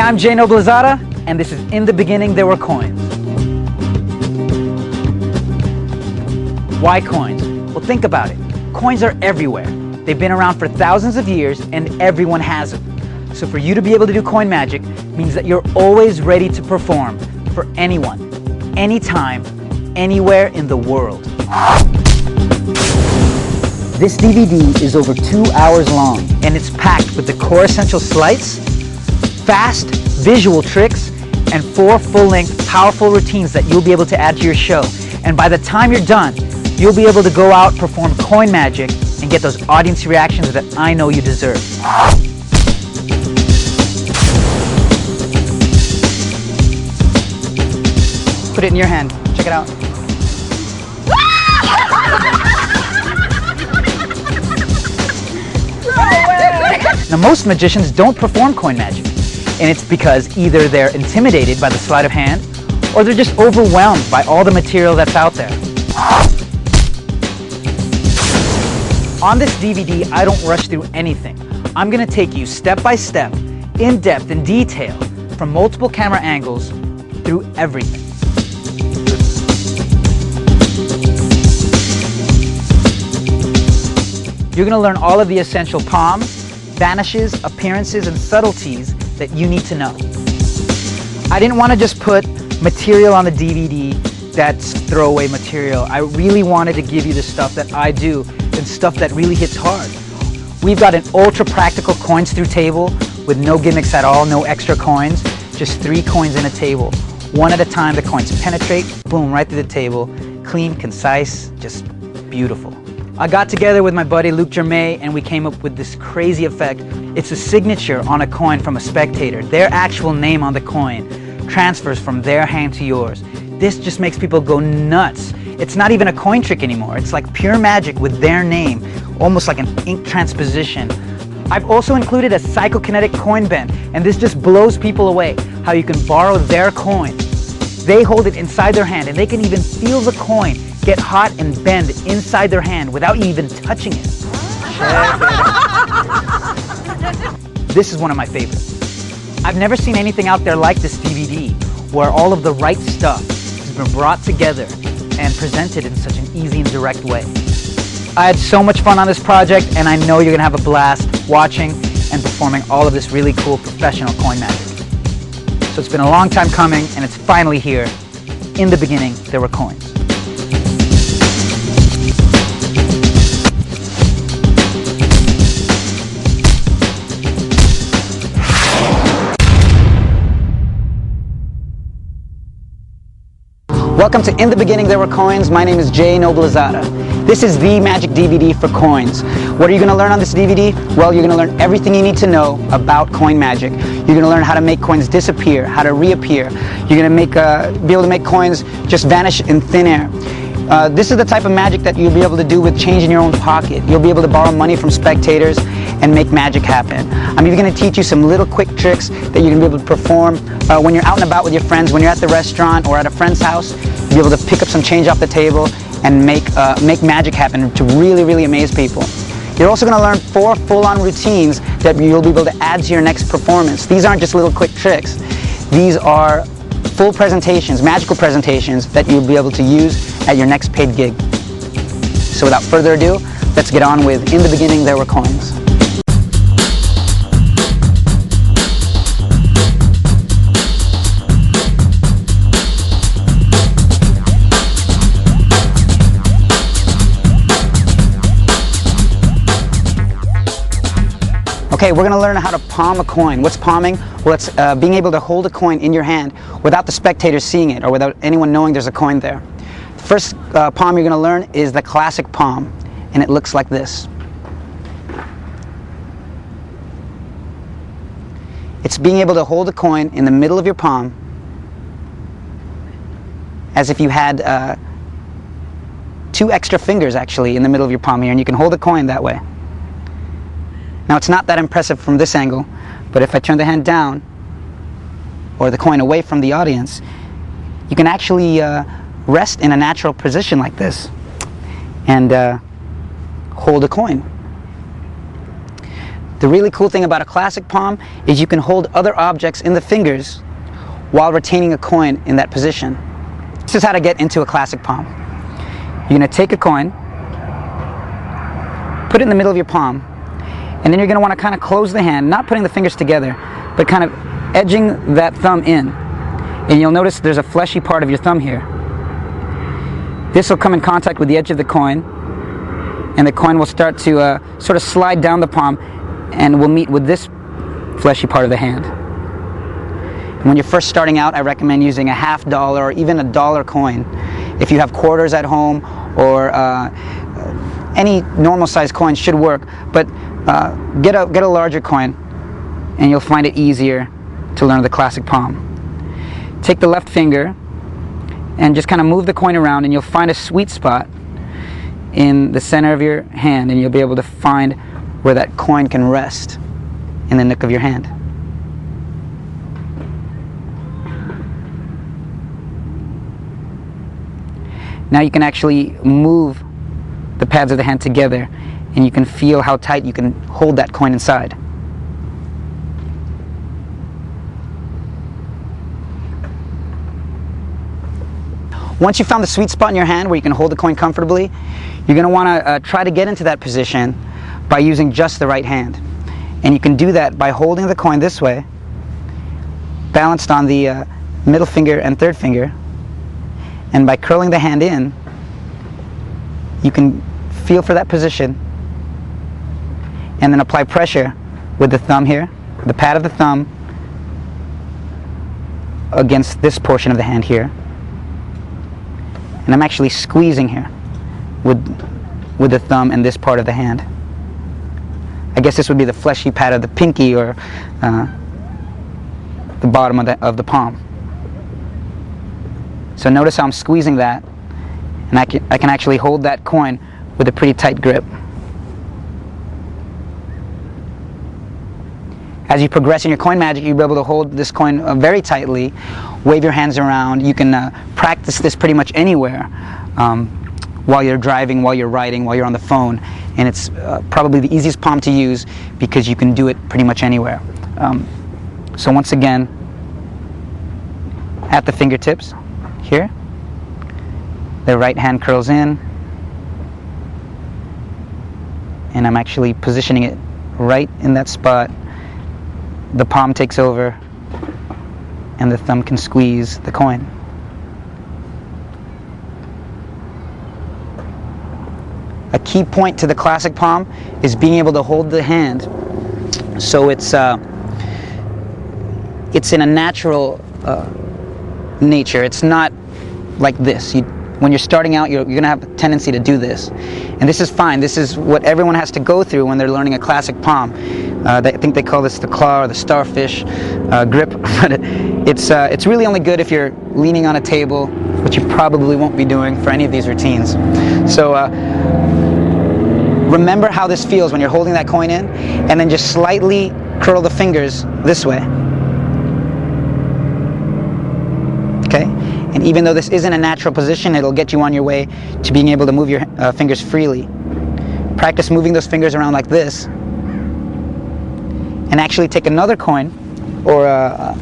I'm Noblezada, and this is In the Beginning There Were Coins. Why coins? Well, think about it. Coins are everywhere. They've been around for thousands of years, and everyone has them. So for you to be able to do coin magic means that you're always ready to perform for anyone, anytime, anywhere in the world. This DVD is over 2 hours long, and it's packed with the core essential sleights, fast visual tricks, and 4 full-length powerful routines that you'll be able to add to your show. And by the time you're done, you'll be able to go out, perform coin magic, and get those audience reactions that I know you deserve. Put it in your hand. Check it out. Now, most magicians don't perform coin magic, and it's because either they're intimidated by the sleight of hand, or they're just overwhelmed by all the material that's out there. On this DVD, I don't rush through anything. I'm going to take you step by step, in depth and detail, from multiple camera angles, through everything. You're going to learn all of the essential palms, vanishes, appearances, and subtleties that you need to know. I didn't want to just put material on the DVD that's throwaway material. I really wanted to give you the stuff that I do and stuff that really hits hard. We've got an ultra practical coins through table with no gimmicks at all, no extra coins, just 3 coins in a table. One at a time, the coins penetrate, boom, right through the table. Clean, concise, just beautiful. I got together with my buddy Luke Germain and we came up with this crazy effect. It's a signature on a coin from a spectator. Their actual name on the coin transfers from their hand to yours. This just makes people go nuts. It's not even a coin trick anymore. It's like pure magic with their name, almost like an ink transposition. I've also included a psychokinetic coin bend, and this just blows people away, how you can borrow their coin. They hold it inside their hand, and they can even feel the coin get hot and bend inside their hand without you even touching it. This is one of my favorites. I've never seen anything out there like this DVD, where all of the right stuff has been brought together and presented in such an easy and direct way. I had so much fun on this project, and I know you're gonna have a blast watching and performing all of this really cool professional coin magic. So it's been a long time coming, and it's finally here. In the beginning, there were coins. Welcome to In the Beginning There Were Coins. My name is Noblezada. This is the magic DVD for coins. What are you going to learn on this DVD? Well, you're going to learn everything you need to know about coin magic. You're going to learn how to make coins disappear, how to reappear. You're going to be able to make coins just vanish in thin air. This is the type of magic that you'll be able to do with change in your own pocket. You'll be able to borrow money from spectators and make magic happen. I'm even going to teach you some little quick tricks that you're going to be able to perform when you're out and about with your friends, when you're at the restaurant or at a friend's house. You'll be able to pick up some change off the table and make magic happen to really, really amaze people. You're also going to learn 4 full-on routines that you'll be able to add to your next performance. These aren't just little quick tricks. These are full presentations, magical presentations that you'll be able to use at your next paid gig. So without further ado, let's get on with In the Beginning There Were Coins. Okay, we're going to learn how to palm a coin. What's palming? Well, it's being able to hold a coin in your hand without the spectators seeing it or without anyone knowing there's a coin there. The first palm you're going to learn is the classic palm, and it looks like this. It's being able to hold a coin in the middle of your palm as if you had 2 extra fingers actually in the middle of your palm here, and you can hold a coin that way. Now, it's not that impressive from this angle, but if I turn the hand down, or the coin away from the audience, you can actually rest in a natural position like this and hold a coin. The really cool thing about a classic palm is you can hold other objects in the fingers while retaining a coin in that position. This is how to get into a classic palm. You're going to take a coin, put it in the middle of your palm, and then you're going to want to kind of close the hand, not putting the fingers together, but kind of edging that thumb in. And you'll notice there's a fleshy part of your thumb here. This will come in contact with the edge of the coin, and the coin will start to sort of slide down the palm and will meet with this fleshy part of the hand. When you're first starting out, I recommend using a $50 or even a $1 coin. If you have quarters at home, or any normal size coin should work, but get a larger coin and you'll find it easier to learn the classic palm. Take the left finger and just kind of move the coin around, and you'll find a sweet spot in the center of your hand, and you'll be able to find where that coin can rest in the nook of your hand. Now you can actually move the pads of the hand together, and you can feel how tight you can hold that coin inside. Once you've found the sweet spot in your hand where you can hold the coin comfortably, you're going to want to try to get into that position by using just the right hand. And you can do that by holding the coin this way, balanced on the middle finger and third finger, and by curling the hand in, you can feel for that position and then apply pressure with the thumb here, the pad of the thumb against this portion of the hand here. And I'm actually squeezing here with the thumb and this part of the hand. I guess this would be the fleshy pad of the pinky, or the bottom of the palm. So notice how I'm squeezing that, and I can actually hold that coin with a pretty tight grip. As you progress in your coin magic, you'll be able to hold this coin very tightly, wave your hands around. You can practice this pretty much anywhere, while you're driving, while you're riding, while you're on the phone. And it's probably the easiest palm to use because you can do it pretty much anywhere. So once again, at the fingertips here, the right hand curls in, and I'm actually positioning it right in that spot. The palm takes over, and the thumb can squeeze the coin. A key point to the classic palm is being able to hold the hand so it's in a natural nature. It's not like this. When you're starting out, you're going to have a tendency to do this. And this is fine. This is what everyone has to go through when they're learning a classic palm. I think they call this the claw or the starfish grip. But it's really only good if you're leaning on a table, which you probably won't be doing for any of these routines. So remember how this feels when you're holding that coin in, and then just slightly curl the fingers this way. Okay? And even though this isn't a natural position, it'll get you on your way to being able to move your fingers freely. Practice moving those fingers around like this, and actually take another coin or a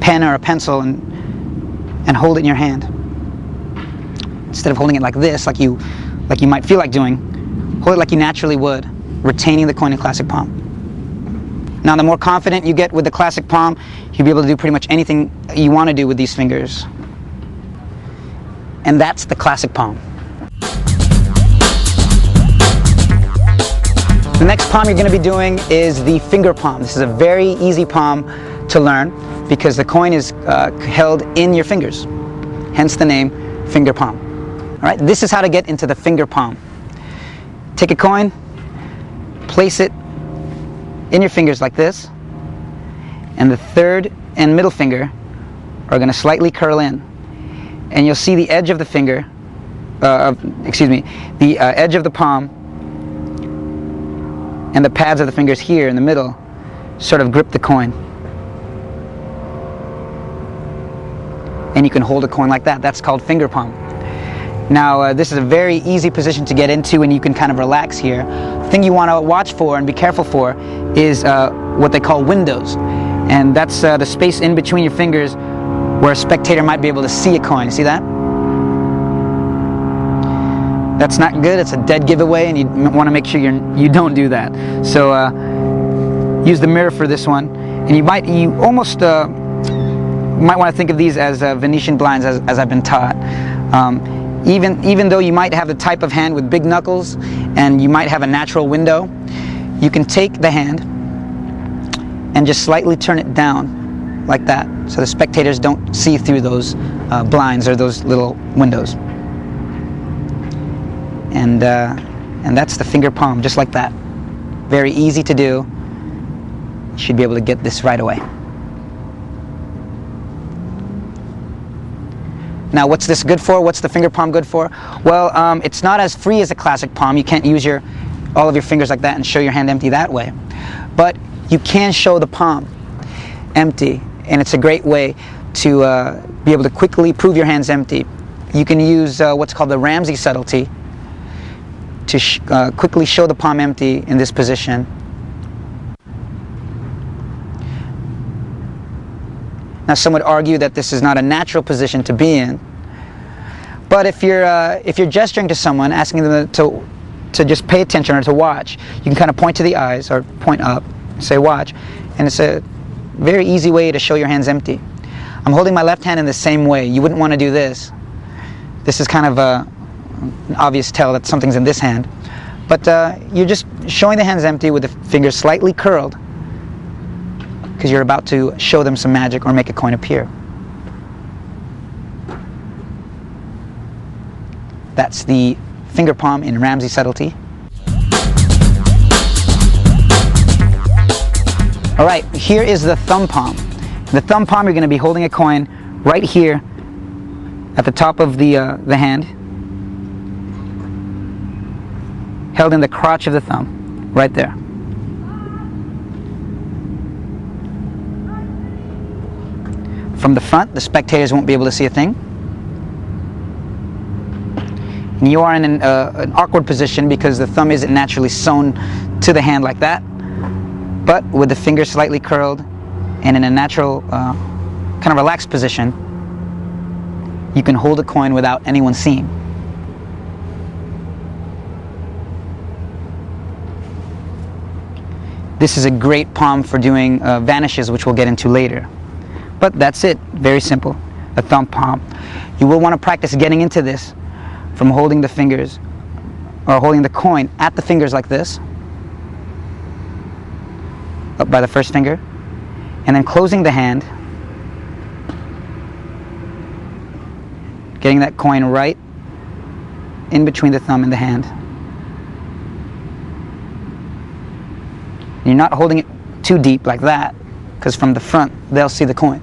pen or a pencil and hold it in your hand. Instead of holding it like this, like you might feel like doing, hold it like you naturally would, retaining the coin in classic palm. Now, the more confident you get with the classic palm, you'll be able to do pretty much anything you want to do with these fingers. And that's the classic palm. The next palm you're going to be doing is the finger palm. This is a very easy palm to learn because the coin is held in your fingers, hence the name finger palm. All right, this is how to get into the finger palm. Take a coin, place it in your fingers like this, and the third and middle finger are going to slightly curl in, and you'll see the edge of the finger, the edge of the palm and the pads of the fingers here in the middle sort of grip the coin. And you can hold a coin like that. That's called finger palm. Now this is a very easy position to get into, and you can kind of relax here. The thing you want to watch for and be careful for is what they call windows, and that's the space in between your fingers where a spectator might be able to see a coin. See that? That's not good. It's a dead giveaway, and you want to make sure you don't do that. So use the mirror for this one, and you almost might want to think of these as Venetian blinds, as I've been taught. Even though you might have the type of hand with big knuckles and you might have a natural window, you can take the hand and just slightly turn it down like that, so the spectators don't see through those blinds or those little windows. And that's the finger palm, just like that. Very easy to do. You should be able to get this right away. Now, what's this good for? What's the finger palm good for? Well, it's not as free as a classic palm. You can't use all of your fingers like that and show your hand empty that way. But you can show the palm empty, and it's a great way to be able to quickly prove your hand's empty. You can use what's called the Ramsey subtlety to quickly show the palm empty in this position. Now, some would argue that this is not a natural position to be in, but if you're gesturing to someone, asking them to just pay attention or to watch, you can kind of point to the eyes or point up, say watch, and it's a very easy way to show your hand's empty. I'm holding my left hand in the same way. You wouldn't want to do this. This is kind of an obvious tell that something's in this hand, but you're just showing the hand's empty with the fingers slightly curled, because you're about to show them some magic or make a coin appear. That's the finger palm in Ramsey subtlety. All right, here is the thumb palm. The thumb palm, you're going to be holding a coin right here at the top of the hand, held in the crotch of the thumb, right there. From the front, the spectators won't be able to see a thing. And you are in an awkward position because the thumb isn't naturally sewn to the hand like that. But with the fingers slightly curled and in a natural, kind of relaxed position, you can hold a coin without anyone seeing. This is a great palm for doing vanishes, which we'll get into later. But that's it, very simple, a thumb palm. You will want to practice getting into this from holding the fingers, or holding the coin at the fingers like this, up by the first finger, and then closing the hand, getting that coin right in between the thumb and the hand. You're not holding it too deep like that, because from the front they'll see the coin.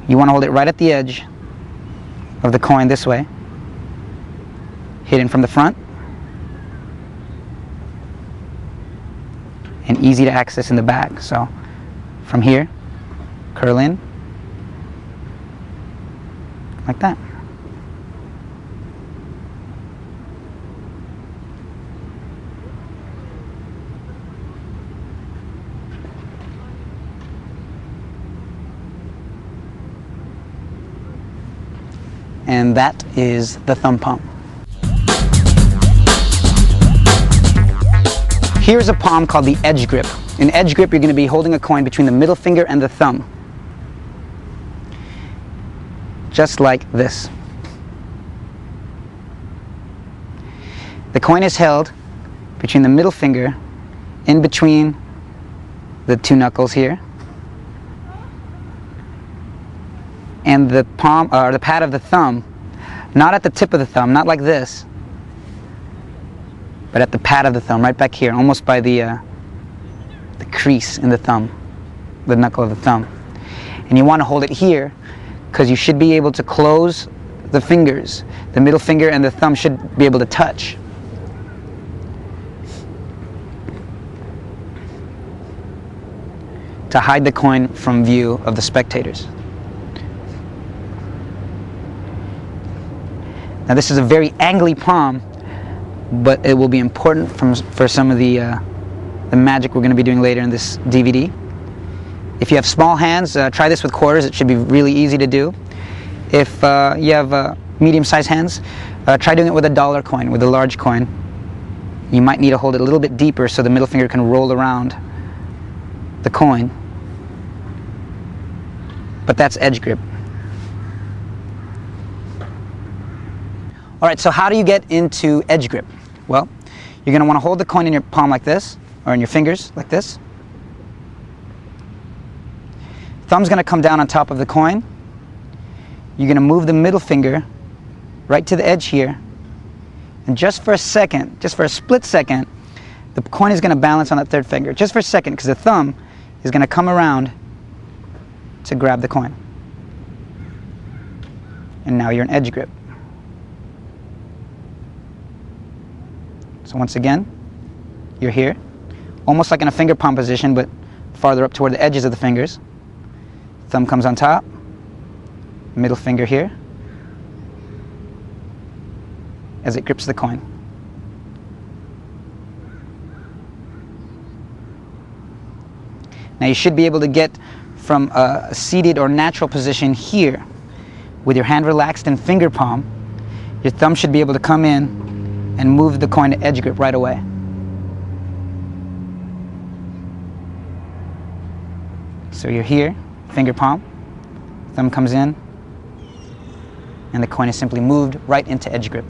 You want to hold it right at the edge of the coin this way, hidden from the front, and easy to access in the back. So from here, curl in like that. And that is the thumb palm. Here's a palm called the edge grip. In edge grip, you're going to be holding a coin between the middle finger and the thumb, just like this. The coin is held between the middle finger, in between the two knuckles here, and the palm, or the pad of the thumb, not at the tip of the thumb, not like this, but at the pad of the thumb, right back here, almost by the crease in the thumb, the knuckle of the thumb. And you want to hold it here, because you should be able to close the fingers. The middle finger and the thumb should be able to touch. To hide the coin from view of the spectators. Now this is a very angly palm, but it will be important for some of the magic we're going to be doing later in this DVD. If you have small hands, try this with quarters. It should be really easy to do. If you have medium-sized hands, try doing it with a dollar coin, with a large coin. You might need to hold it a little bit deeper so the middle finger can roll around the coin. But that's edge grip. Alright, so how do you get into edge grip? Well, you're going to want to hold the coin in your palm like this, or in your fingers like this. Thumb's going to come down on top of the coin. You're going to move the middle finger right to the edge here. And just for a second, just for a split second, the coin is going to balance on that third finger. Just for a second, because the thumb is going to come around to grab the coin. And now you're in edge grip. So once again, you're here, almost like in a finger palm position, but farther up toward the edges of the fingers. Thumb comes on top, middle finger here, as it grips the coin. Now you should be able to get from a seated or natural position here, with your hand relaxed in finger palm. Your thumb should be able to come in and move the coin to edge grip right away. So you're here, finger palm, thumb comes in, and the coin is simply moved right into edge grip.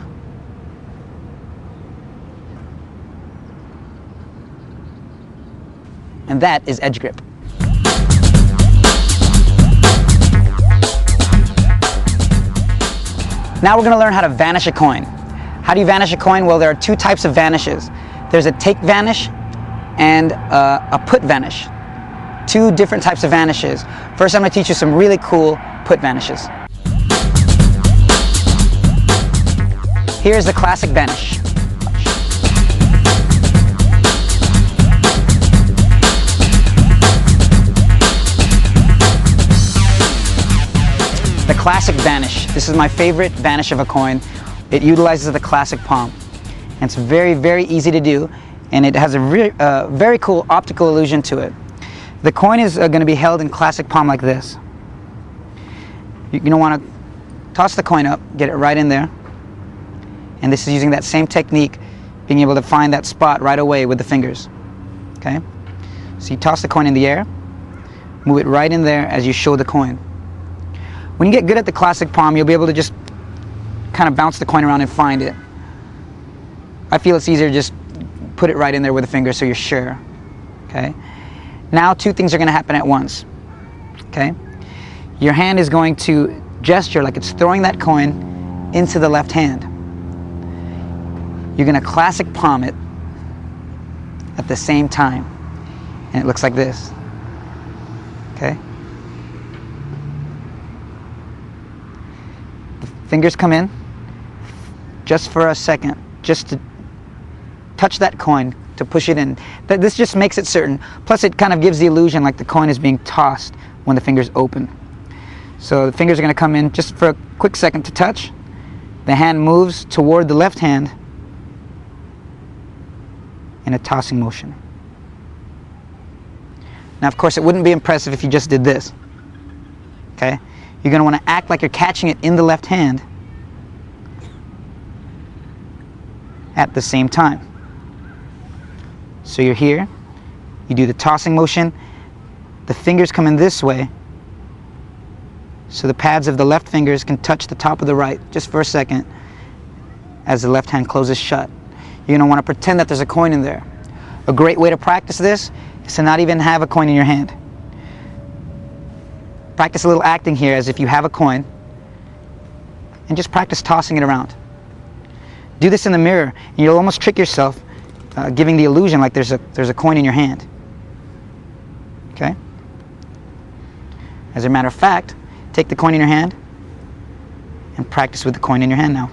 And that is edge grip. Now we're going to learn how to vanish a coin. How do you vanish a coin? Well, there are two types of vanishes. There's a take vanish and a put vanish. Two different types of vanishes. First, I'm going to teach you some really cool put vanishes. Here's the classic vanish. The classic vanish. This is my favorite vanish of a coin. It utilizes the classic palm. And it's very, very easy to do, and it has a very cool optical illusion to it. The coin is going to be held in classic palm like this. You're going to want to toss the coin up, get it right in there. And this is using that same technique, being able to find that spot right away with the fingers. Okay? So you toss the coin in the air, move it right in there as you show the coin. When you get good at the classic palm, you'll be able to just kind of bounce the coin around and find it. I feel it's easier to just put it right in there with the finger so you're sure. Okay? Now two things are going to happen at once. Okay? Your hand is going to gesture like it's throwing that coin into the left hand. You're going to classic palm it at the same time. And it looks like this. Okay? The fingers come in just for a second, just to touch that coin, to push it in. This just makes it certain. Plus it kind of gives the illusion like the coin is being tossed when the fingers open. So the fingers are going to come in just for a quick second to touch. The hand moves toward the left hand in a tossing motion. Now of course it wouldn't be impressive if you just did this. Okay? You're going to want to act like you're catching it in the left hand at the same time. So you're here, you do the tossing motion, the fingers come in this way, so the pads of the left fingers can touch the top of the right just for a second as the left hand closes shut. You're going to want to pretend that there's a coin in there. A great way to practice this is to not even have a coin in your hand. Practice a little acting here as if you have a coin, and just practice tossing it around. Do this in the mirror, and you'll almost trick yourself, giving the illusion like there's a coin in your hand. Okay? As a matter of fact, take the coin in your hand and practice with the coin in your hand now.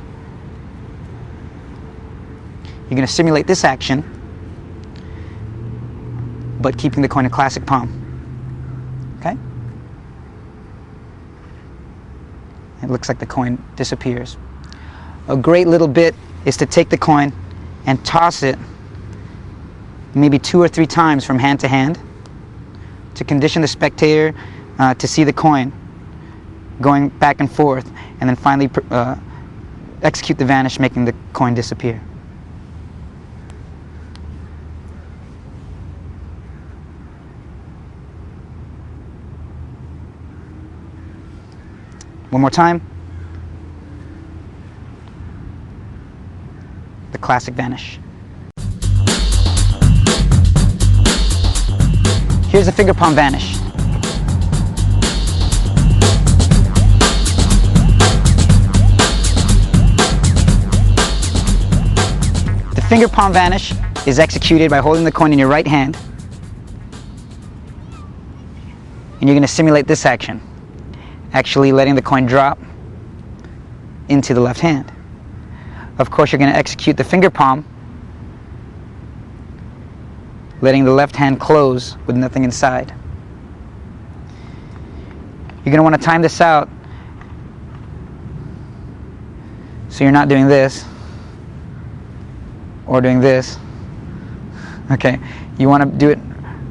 You're going to simulate this action, but keeping the coin in classic palm. Okay? It looks like the coin disappears. a great little bit is to take the coin and toss it maybe 2 or 3 times from hand to hand to condition the spectator to see the coin going back and forth, and then finally execute the vanish, making the coin disappear. One more time. The classic vanish. Here's the finger palm vanish. The finger palm vanish is executed by holding the coin in your right hand, and you're going to simulate this action, actually letting the coin drop into the left hand. Of course, you're going to execute the finger palm, letting the left hand close with nothing inside. You're going to want to time this out so you're not doing this or doing this. Okay, you want to do it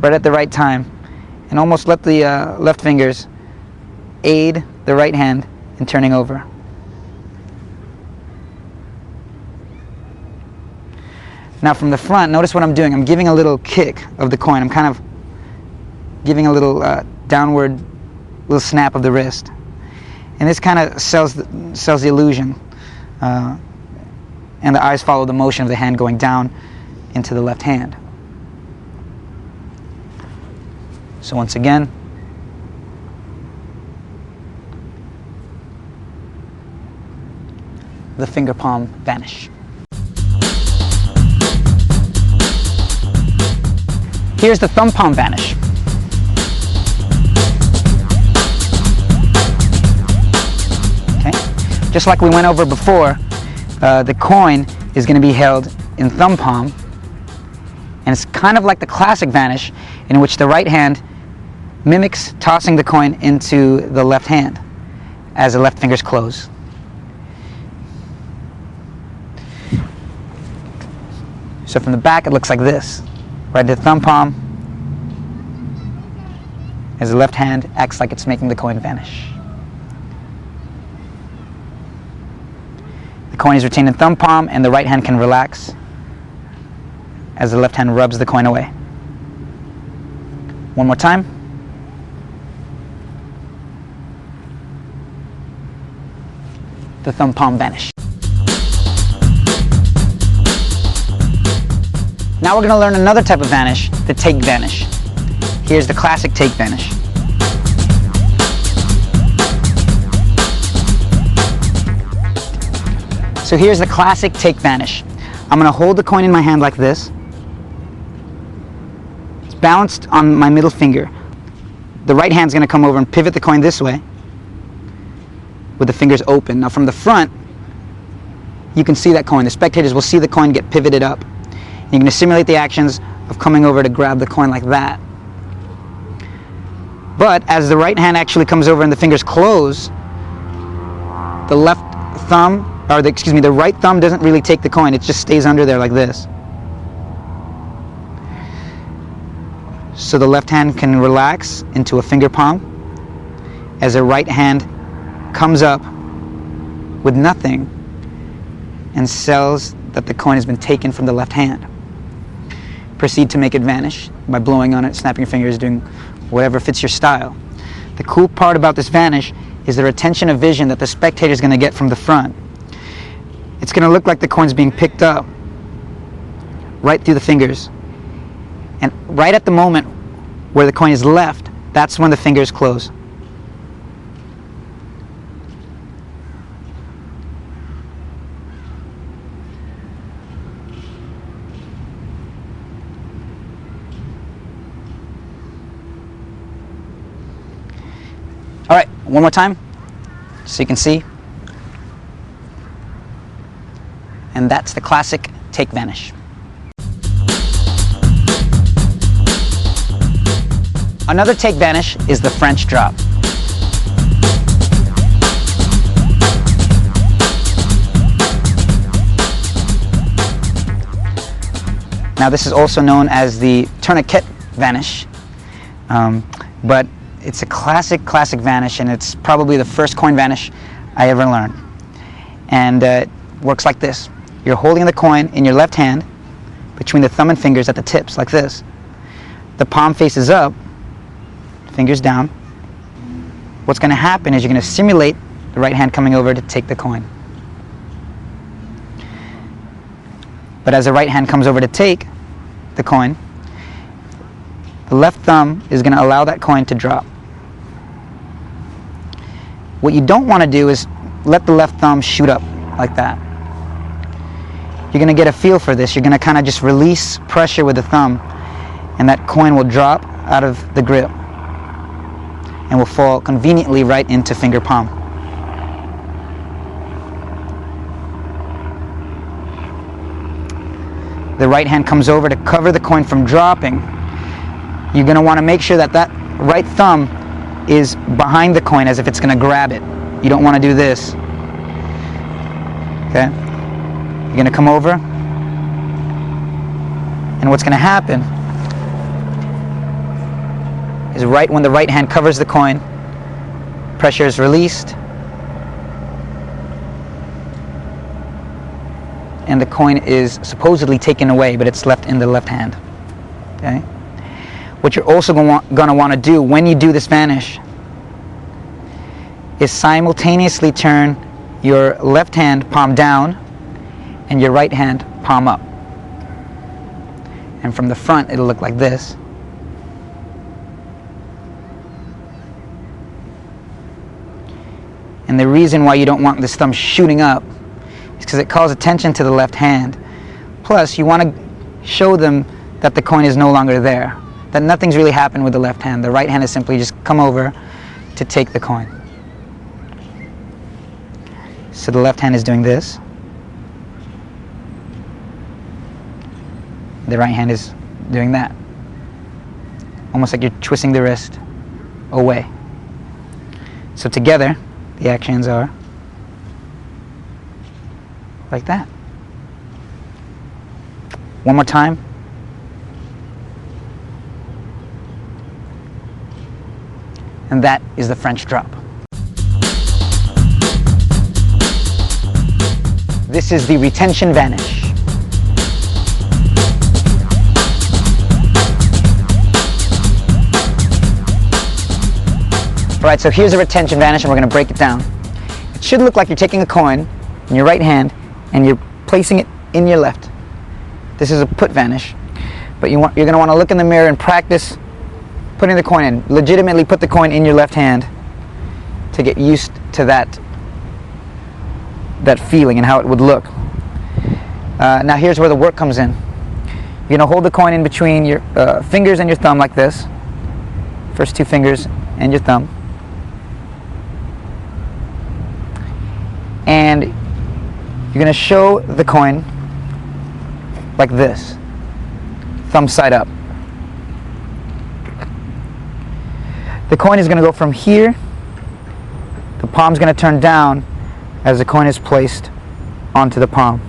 right at the right time and almost let the left fingers aid the right hand in turning over. Now from the front, notice what I'm doing. I'm giving a little kick of the coin. I'm kind of giving a little downward little snap of the wrist. And this kind of sells the illusion. And the eyes follow the motion of the hand going down into the left hand. So once again, the finger palm vanish. Here's the thumb palm vanish. Okay, just like we went over before, the coin is going to be held in thumb palm, and it's kind of like the classic vanish, in which the right hand mimics tossing the coin into the left hand as the left fingers close. So from the back, it looks like this. Right to the thumb palm, as the left hand acts like it's making the coin vanish. The coin is retained in thumb palm, and the right hand can relax as the left hand rubs the coin away. One more time. The thumb palm vanish. Now we're going to learn another type of vanish, the take vanish. Here's the classic take vanish. So here's the classic take vanish. I'm going to hold the coin in my hand like this. It's balanced on my middle finger. The right hand's going to come over and pivot the coin this way with the fingers open. Now from the front, you can see that coin. The spectators will see the coin get pivoted up. You're going to simulate the actions of coming over to grab the coin like that. But as the right hand actually comes over and the fingers close, the left thumb, or the right thumb doesn't really take the coin. It just stays under there like this. So the left hand can relax into a finger palm as the right hand comes up with nothing and sells that the coin has been taken from the left hand. Proceed to make it vanish by blowing on it, snapping your fingers, doing whatever fits your style. The cool part about this vanish is the retention of vision that the spectator is going to get from the front. It's going to look like the coin's being picked up right through the fingers. And right at the moment where the coin is left, that's when the fingers close. All right, one more time, so you can see. And that's the classic take vanish. Another take vanish is the French drop. Now this is also known as the tourniquet vanish, but it's a classic vanish, and it's probably the first coin vanish I ever learned. And it works like this. You're holding the coin in your left hand between the thumb and fingers at the tips, like this. The palm faces up, fingers down. What's going to happen is you're going to simulate the right hand coming over to take the coin. But as the right hand comes over to take the coin, the left thumb is going to allow that coin to drop. What you don't want to do is let the left thumb shoot up like that. You're going to get a feel for this. You're going to kind of just release pressure with the thumb, and that coin will drop out of the grip and will fall conveniently right into finger palm. The right hand comes over to cover the coin from dropping. You're going to want to make sure that that right thumb is behind the coin as if it's going to grab it. You don't want to do this. Okay? You're going to come over, and what's going to happen is right when the right hand covers the coin, pressure is released, and the coin is supposedly taken away, but it's left in the left hand. Okay? What you're also going to want to do when you do this vanish is simultaneously turn your left hand palm down and your right hand palm up. And from the front it'll look like this. And the reason why you don't want this thumb shooting up is because it calls attention to the left hand. Plus, you want to show them that the coin is no longer there, that nothing's really happened with the left hand. The right hand has simply just come over to take the coin. So the left hand is doing this. The right hand is doing that. Almost like you're twisting the wrist away. So together, the actions are like that. One more time. And that is the French drop. This is the retention vanish. Alright, so here's a retention vanish, and we're going to break it down. It should look like you're taking a coin in your right hand and you're placing it in your left. This is a put vanish, but you're going to want to look in the mirror and practice putting the coin in. Legitimately put the coin in your left hand to get used to that feeling and how it would look. Now here's where the work comes in. You're going to hold the coin in between your fingers and your thumb like this. First two fingers and your thumb. And you're going to show the coin like this, thumb side up. The coin is going to go from here, the palm's going to turn down as the coin is placed onto the palm.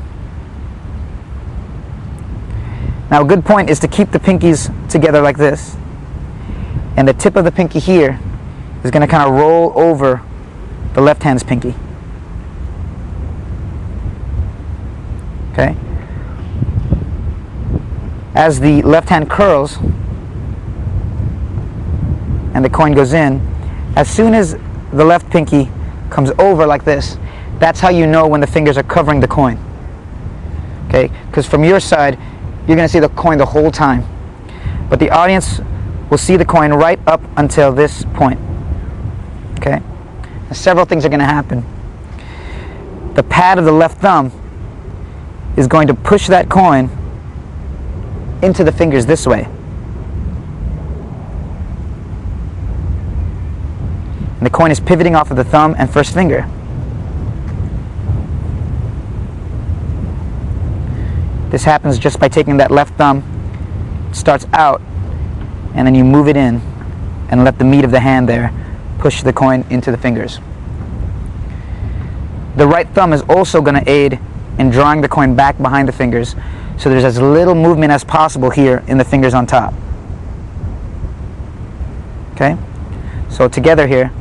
Now a good point is to keep the pinkies together like this, and the tip of the pinky here is going to kind of roll over the left hand's pinky. Okay? As the left hand curls and the coin goes in, as soon as the left pinky comes over like this, that's how you know when the fingers are covering the coin. Okay? Because from your side, you're going to see the coin the whole time. But the audience will see the coin right up until this point. Okay? Now, several things are going to happen. The pad of the left thumb is going to push that coin into the fingers this way. And the coin is pivoting off of the thumb and first finger. This happens just by taking that left thumb, starts out, and then you move it in and let the meat of the hand there push the coin into the fingers. The right thumb is also going to aid in drawing the coin back behind the fingers So there's as little movement as possible here in the fingers on top. Okay? So together here,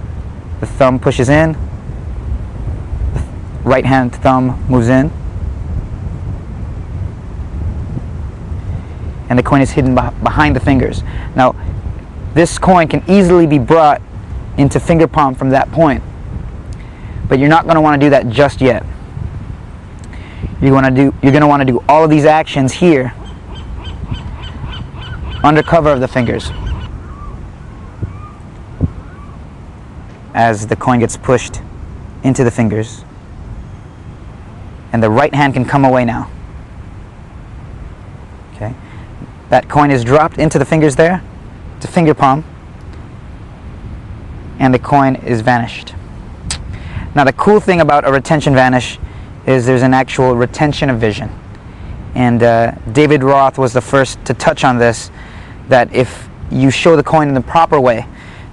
the thumb pushes in, the right hand thumb moves in, and the coin is hidden behind the fingers. Now, this coin can easily be brought into finger palm from that point, but you're not going to want to do that just yet. You're going to want to do all of these actions here under cover of the fingers as the coin gets pushed into the fingers, and the right hand can come away now. Okay, that coin is dropped into the fingers there, to finger palm, and the coin is vanished. Now the cool thing about a retention vanish is there's an actual retention of vision, and David Roth was the first to touch on this, that if you show the coin in the proper way,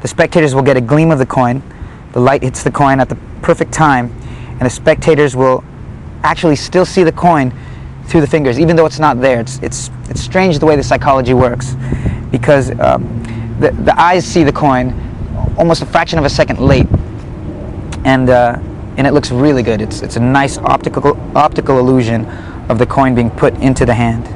the spectators will get a gleam of the coin, the light hits the coin at the perfect time, and the spectators will actually still see the coin through the fingers, even though it's not there. It's strange the way the psychology works, because the eyes see the coin almost a fraction of a second late, and it looks really good. It's a nice optical illusion of the coin being put into the hand.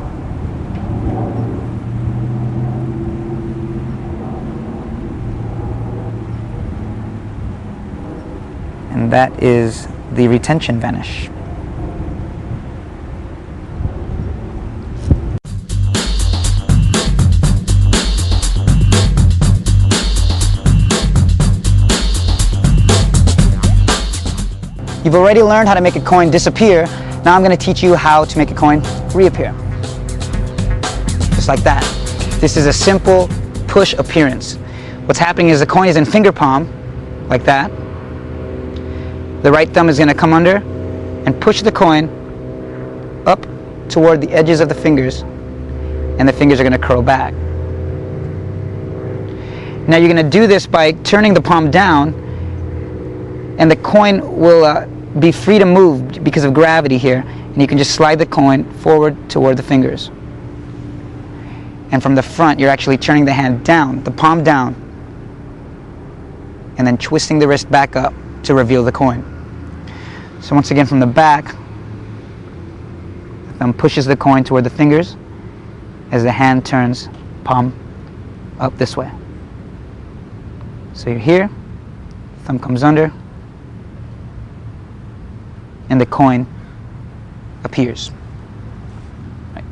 And that is the retention vanish. You've already learned how to make a coin disappear. Now I'm going to teach you how to make a coin reappear. Just like that. This is a simple push appearance. What's happening is the coin is in finger palm, like that. The right thumb is going to come under and push the coin up toward the edges of the fingers, and the fingers are going to curl back. Now you're going to do this by turning the palm down, and the coin will be free to move because of gravity here, and you can just slide the coin forward toward the fingers. And from the front, you're actually turning the hand down, the palm down, and then twisting the wrist back up to reveal the coin. So once again, from the back, the thumb pushes the coin toward the fingers as the hand turns palm up this way. So you're here, thumb comes under, and the coin appears. Right.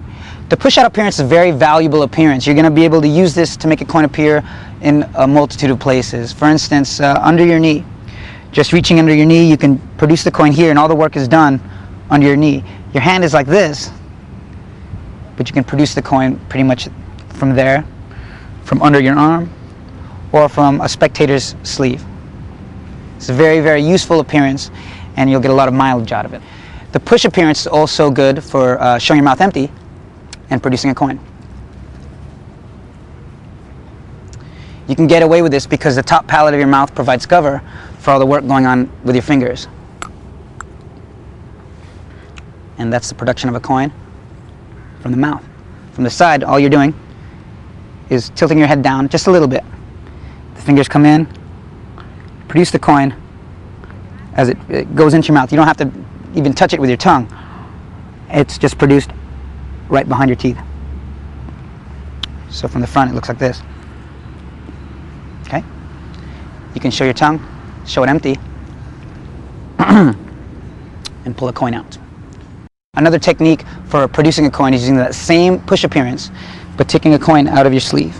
The push-out appearance is a very valuable appearance. You're going to be able to use this to make a coin appear in a multitude of places. For instance, under your knee. Just reaching under your knee, you can produce the coin here, and all the work is done under your knee. Your hand is like this, but you can produce the coin pretty much from there, from under your arm, or from a spectator's sleeve. It's a very, very useful appearance, and you'll get a lot of mileage out of it. The push appearance is also good for showing your mouth empty and producing a coin. You can get away with this because the top palate of your mouth provides cover for all the work going on with your fingers. And that's the production of a coin from the mouth. From the side, all you're doing is tilting your head down just a little bit. The fingers come in, produce the coin as it goes into your mouth. You don't have to even touch it with your tongue. It's just produced right behind your teeth. So from the front, it looks like this. Okay? You can show your tongue, show it empty, and pull a coin out. Another technique for producing a coin is using that same push appearance, but taking a coin out of your sleeve.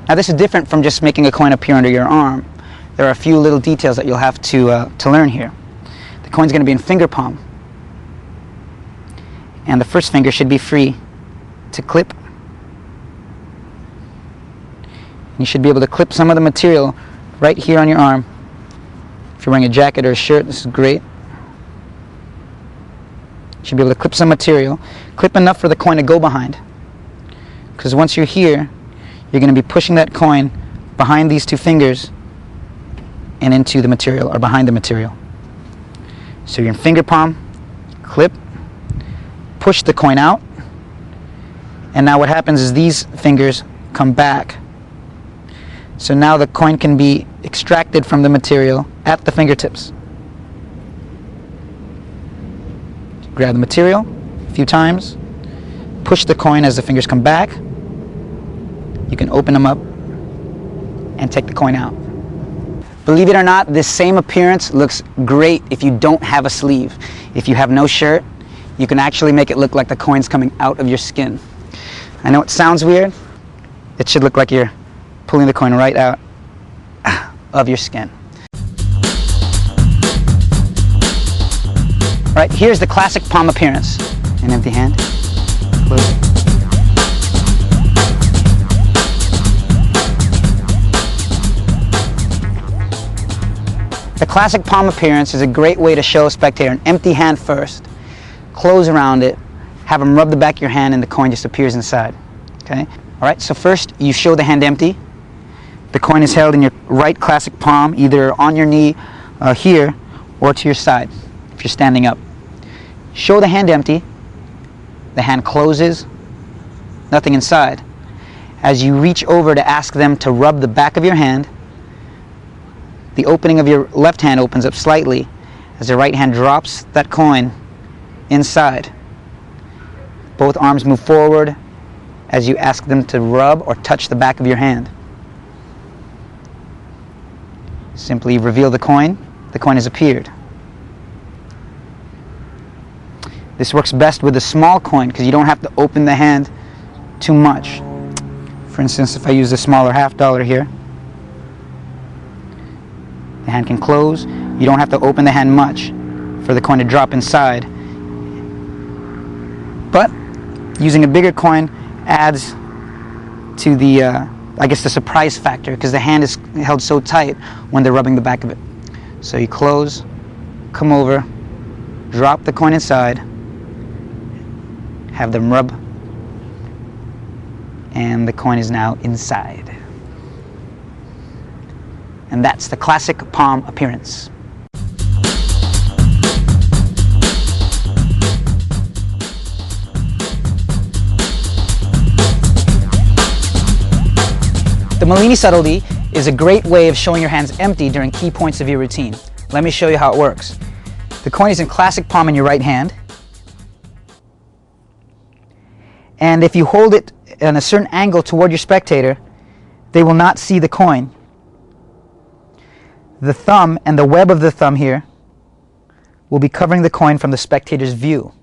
Now this is different from just making a coin appear under your arm. There are a few little details that you'll have to learn here. The coin's going to be in finger palm, and the first finger should be free to clip. You should be able to clip some of the material right here on your arm. If you're wearing a jacket or a shirt, this is great. You should be able to clip some material. Clip enough for the coin to go behind. Because once you're here, you're going to be pushing that coin behind these two fingers and into the material, or behind the material. So you're in finger palm, clip, push the coin out, and now what happens is these fingers come back. So now the coin can be extracted from the material at the fingertips. Grab the material a few times, push the coin as the fingers come back. You can open them up and take the coin out. Believe it or not, this same appearance looks great if you don't have a sleeve. If you have no shirt, you can actually make it look like the coin's coming out of your skin. I know it sounds weird. It should look like you're pulling the coin right out of your skin. Right, here's the classic palm appearance. An empty hand. Close it. The classic palm appearance is a great way to show a spectator an empty hand first, close around it, have them rub the back of your hand, and the coin just appears inside. Okay? All right, so first you show the hand empty. The coin is held in your right classic palm, either on your knee here or to your side if you're standing up. Show the hand empty. The hand closes, nothing inside. As you reach over to ask them to rub the back of your hand, the opening of your left hand opens up slightly as the right hand drops that coin inside. Both arms move forward as you ask them to rub or touch the back of your hand. Simply reveal the coin has appeared. This works best with a small coin because you don't have to open the hand too much. For instance, if I use a smaller $50 here, the hand can close. You don't have to open the hand much for the coin to drop inside. But using a bigger coin adds to the, I guess, the surprise factor because the hand is held so tight when they're rubbing the back of it. So you close, come over, drop the coin inside, have them rub, and the coin is now inside. And that's the classic palm appearance. The Mellini subtlety is a great way of showing your hands empty during key points of your routine. Let me show you how it works. The coin is in classic palm in your right hand. And if you hold it in a certain angle toward your spectator, they will not see the coin. The thumb and the web of the thumb here will be covering the coin from the spectator's view.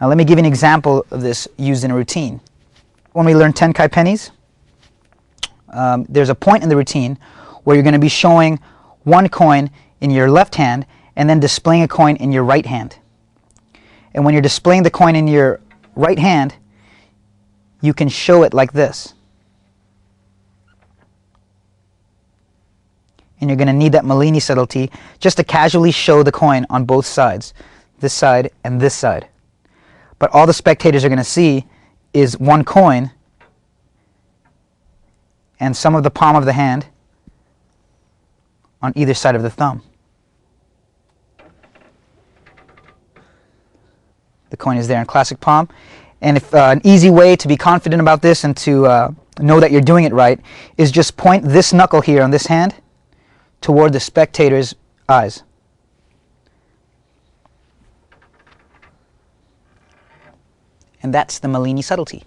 Now let me give you an example of this used in a routine. When we learn Tenkai pennies, there's a point in the routine where you're going to be showing one coin in your left hand and then displaying a coin in your right hand. And when you're displaying the coin in your right hand, you can show it like this. And you're going to need that Mellini subtlety just to casually show the coin on both sides, this side and this side. But all the spectators are going to see is one coin and some of the palm of the hand on either side of the thumb. The coin is there in classic palm. And if an easy way to be confident about this and to know that you're doing it right is just point this knuckle here on this hand toward the spectator's eyes. And that's the Mellini subtlety.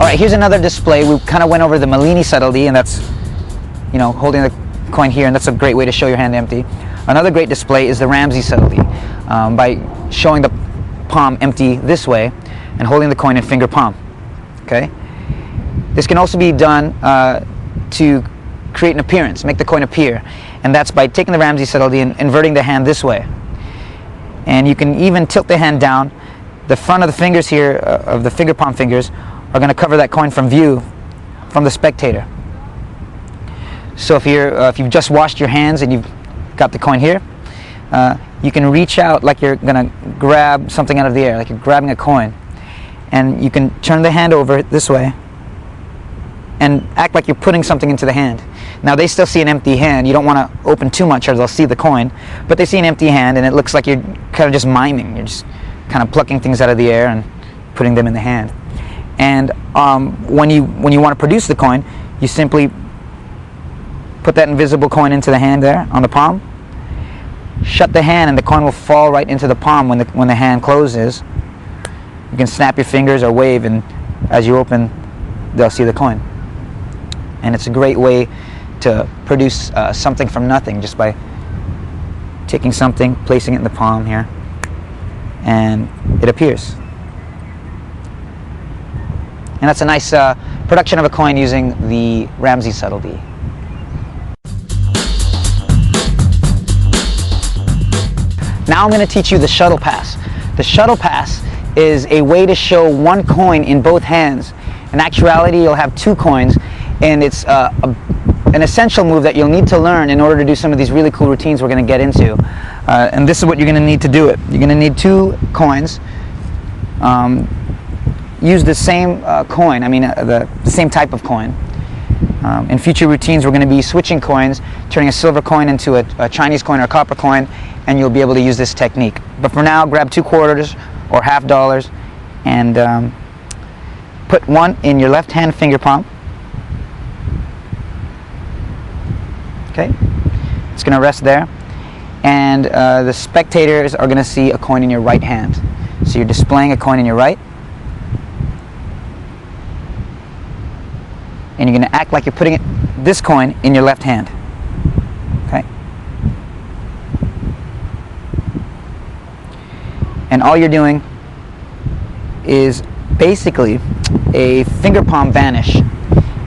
All right, here's another display. We kind of went over the Mellini subtlety, and that's, you know, holding the coin here, and that's a great way to show your hand empty. Another great display is the Ramsey subtlety, by showing the palm empty this way and holding the coin in finger palm. Okay. This can also be done to create an appearance, make the coin appear, and that's by taking the Ramsey subtlety and inverting the hand this way. And you can even tilt the hand down. The front of the fingers here, of the finger palm fingers, are going to cover that coin from view from the spectator. So if you've just washed your hands and you've got the coin here, you can reach out like you're going to grab something out of the air, like you're grabbing a coin. And you can turn the hand over this way and act like you're putting something into the hand. Now they still see an empty hand. You don't want to open too much or they'll see the coin, but they see an empty hand and it looks like you're kind of just miming. You're just kind of plucking things out of the air and putting them in the hand. And when you want to produce the coin, you simply put that invisible coin into the hand there on the palm, shut the hand, and the coin will fall right into the palm when the hand closes. You can snap your fingers or wave, and as you open, they'll see the coin. And it's a great way to produce something from nothing, just by taking something, placing it in the palm here, and it appears. And that's a nice production of a coin using the Ramsey subtlety. Now I'm going to teach you the shuttle pass. The shuttle pass is a way to show one coin in both hands. In actuality, you'll have two coins, and it's an essential move that you'll need to learn in order to do some of these really cool routines we're going to get into. And this is what you're going to need to do it. You're going to need two coins. Use the same coin, the same type of coin. In future routines, we're going to be switching coins, turning a silver coin into a Chinese coin or a copper coin, and you'll be able to use this technique. But for now, grab 2 quarters or $half and put one in your left hand finger palm. Okay, it's going to rest there, and the spectators are going to see a coin in your right hand. So you're displaying a coin in your right, and you're going to act like you're putting this coin in your left hand. Okay? And all you're doing is basically a finger palm vanish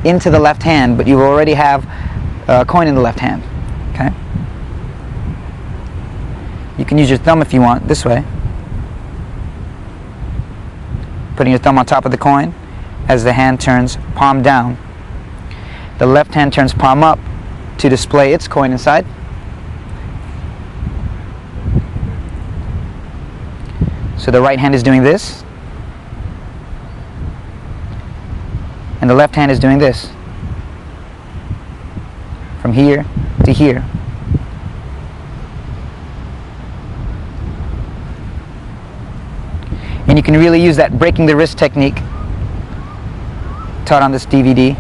into the left hand, but you already have a coin in the left hand. Okay? You can use your thumb if you want, this way. Putting your thumb on top of the coin as the hand turns palm down. The left hand turns palm up to display its coin inside. So the right hand is doing this, and the left hand is doing this, from here to here. And you can really use that breaking the wrist technique taught on this DVD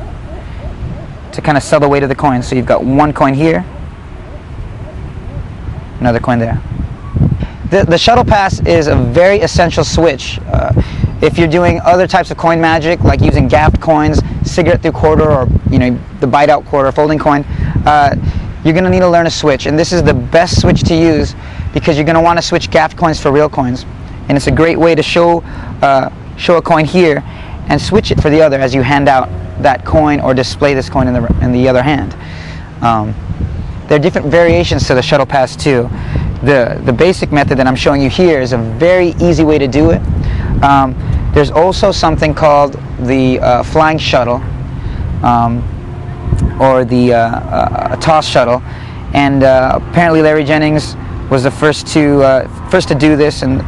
to kind of sell the weight of the coin. So you've got one coin here, another coin there. The shuttle pass is a very essential switch. If you're doing other types of coin magic, like using gapped coins, cigarette through quarter, or the bite out quarter, folding coin, you're going to need to learn a switch. And this is the best switch to use because you're going to want to switch gapped coins for real coins. And it's a great way to show a coin here and switch it for the other as you hand out that coin or display this coin in the other hand. There are different variations to the shuttle pass too. The basic method that I'm showing you here is a very easy way to do it. There's also something called the flying shuttle, or the toss shuttle, and apparently Larry Jennings was the first to do this, and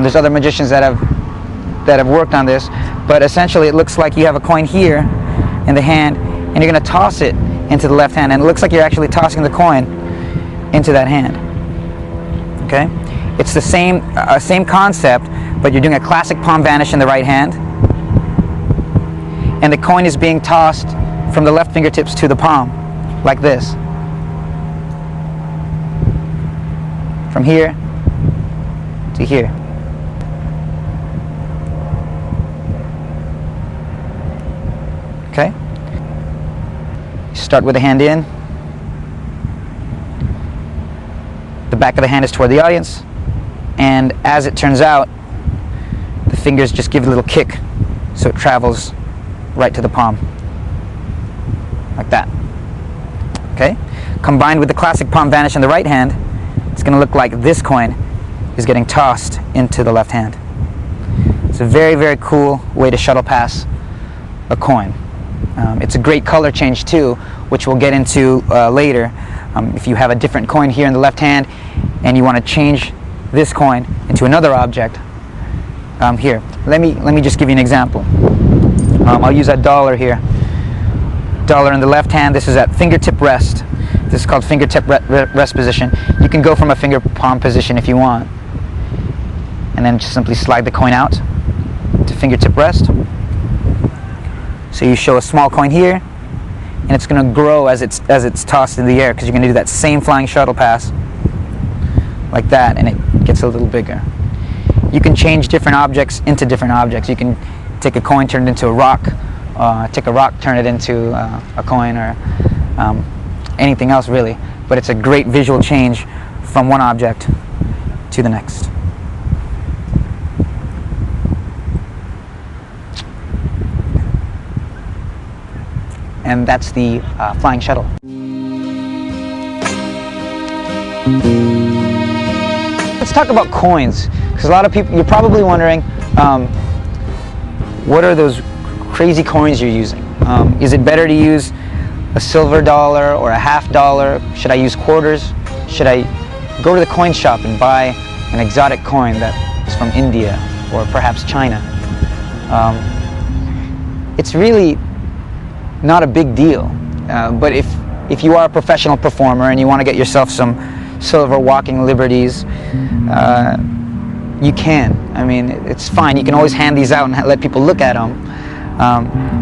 there's other magicians that have worked on this. But essentially, it looks like you have a coin here in the hand, and you're going to toss it into the left hand, and it looks like you're actually tossing the coin into that hand. Okay, it's the same concept, but you're doing a classic palm vanish in the right hand, and the coin is being tossed from the left fingertips to the palm, like this, from here to here. Okay, you start with the hand in. The back of the hand is toward the audience, and as it turns out, the fingers just give it a little kick so it travels right to the palm, like that. Okay? Combined with the classic palm vanish in the right hand, it's going to look like this coin is getting tossed into the left hand. It's a very, very cool way to shuttle pass a coin. It's a great color change too, which we'll get into later. If you have a different coin here in the left hand and you want to change this coin into another object, here, let me just give you an example. I'll use that dollar here. dollar in the left hand. This is at fingertip rest. This is called fingertip rest position. You can go from a finger palm position if you want. And then just simply slide the coin out to fingertip rest. So you show a small coin here, and it's going to grow as it's tossed in the air, because you're going to do that same flying shuttle pass like that, and it gets a little bigger. You can change different objects into different objects. You can take a coin, turn it into a rock, take a rock, turn it into a coin, or anything else really. But it's a great visual change from one object to the next. And that's the flying shuttle. Let's talk about coins, because a lot of people, you're probably wondering, what are those crazy coins you're using? Is it better to use a silver dollar or a $half? Should I use quarters? Should I go to the coin shop and buy an exotic coin that is from India or perhaps China? It's really not a big deal, but if you are a professional performer and you want to get yourself some silver walking liberties, you can. I mean, it's fine. You can always hand these out and let people look at them.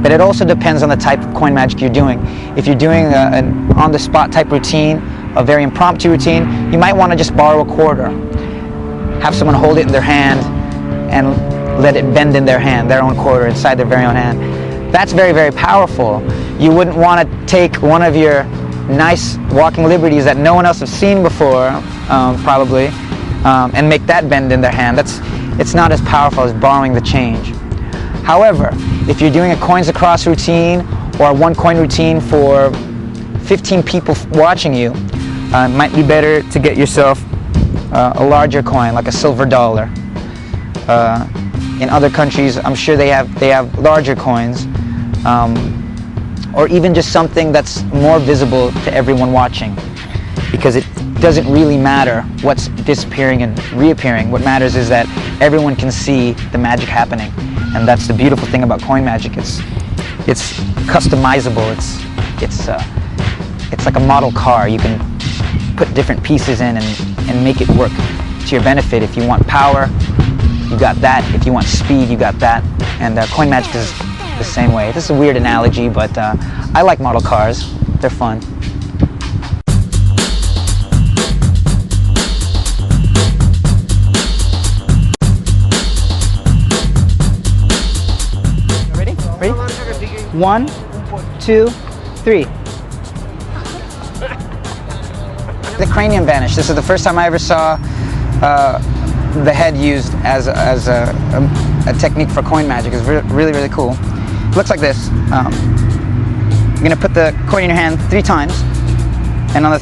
But it also depends on the type of coin magic you're doing. If you're doing an on-the-spot type routine, a very impromptu routine, you might want to just borrow a quarter. Have someone hold it in their hand and let it bend in their hand, their own quarter, inside their very own hand. That's very, very powerful. You wouldn't want to take one of your nice walking liberties that no one else has seen before, probably, and make that bend in their hand. It's not as powerful as borrowing the change. However, if you're doing a coins across routine or a one coin routine for 15 people watching you, it might be better to get yourself a larger coin, like a silver dollar. In other countries, I'm sure they have larger coins, or even just something that's more visible to everyone watching, because it doesn't really matter what's disappearing and reappearing. What matters is that everyone can see the magic happening, and that's the beautiful thing about coin magic. It's customizable. It's like a model car. You can put different pieces in and make it work to your benefit. If you want power, you got that. If you want speed, you got that. And coin magic is the same way. This is a weird analogy, but I like model cars. They're fun. Ready? Ready? 1, 2, 3. The cranium vanished. This is the first time I ever saw the head used as a technique for coin magic. It's really, really cool. It looks like this. You're going to put the coin in your hand 3 times, and on the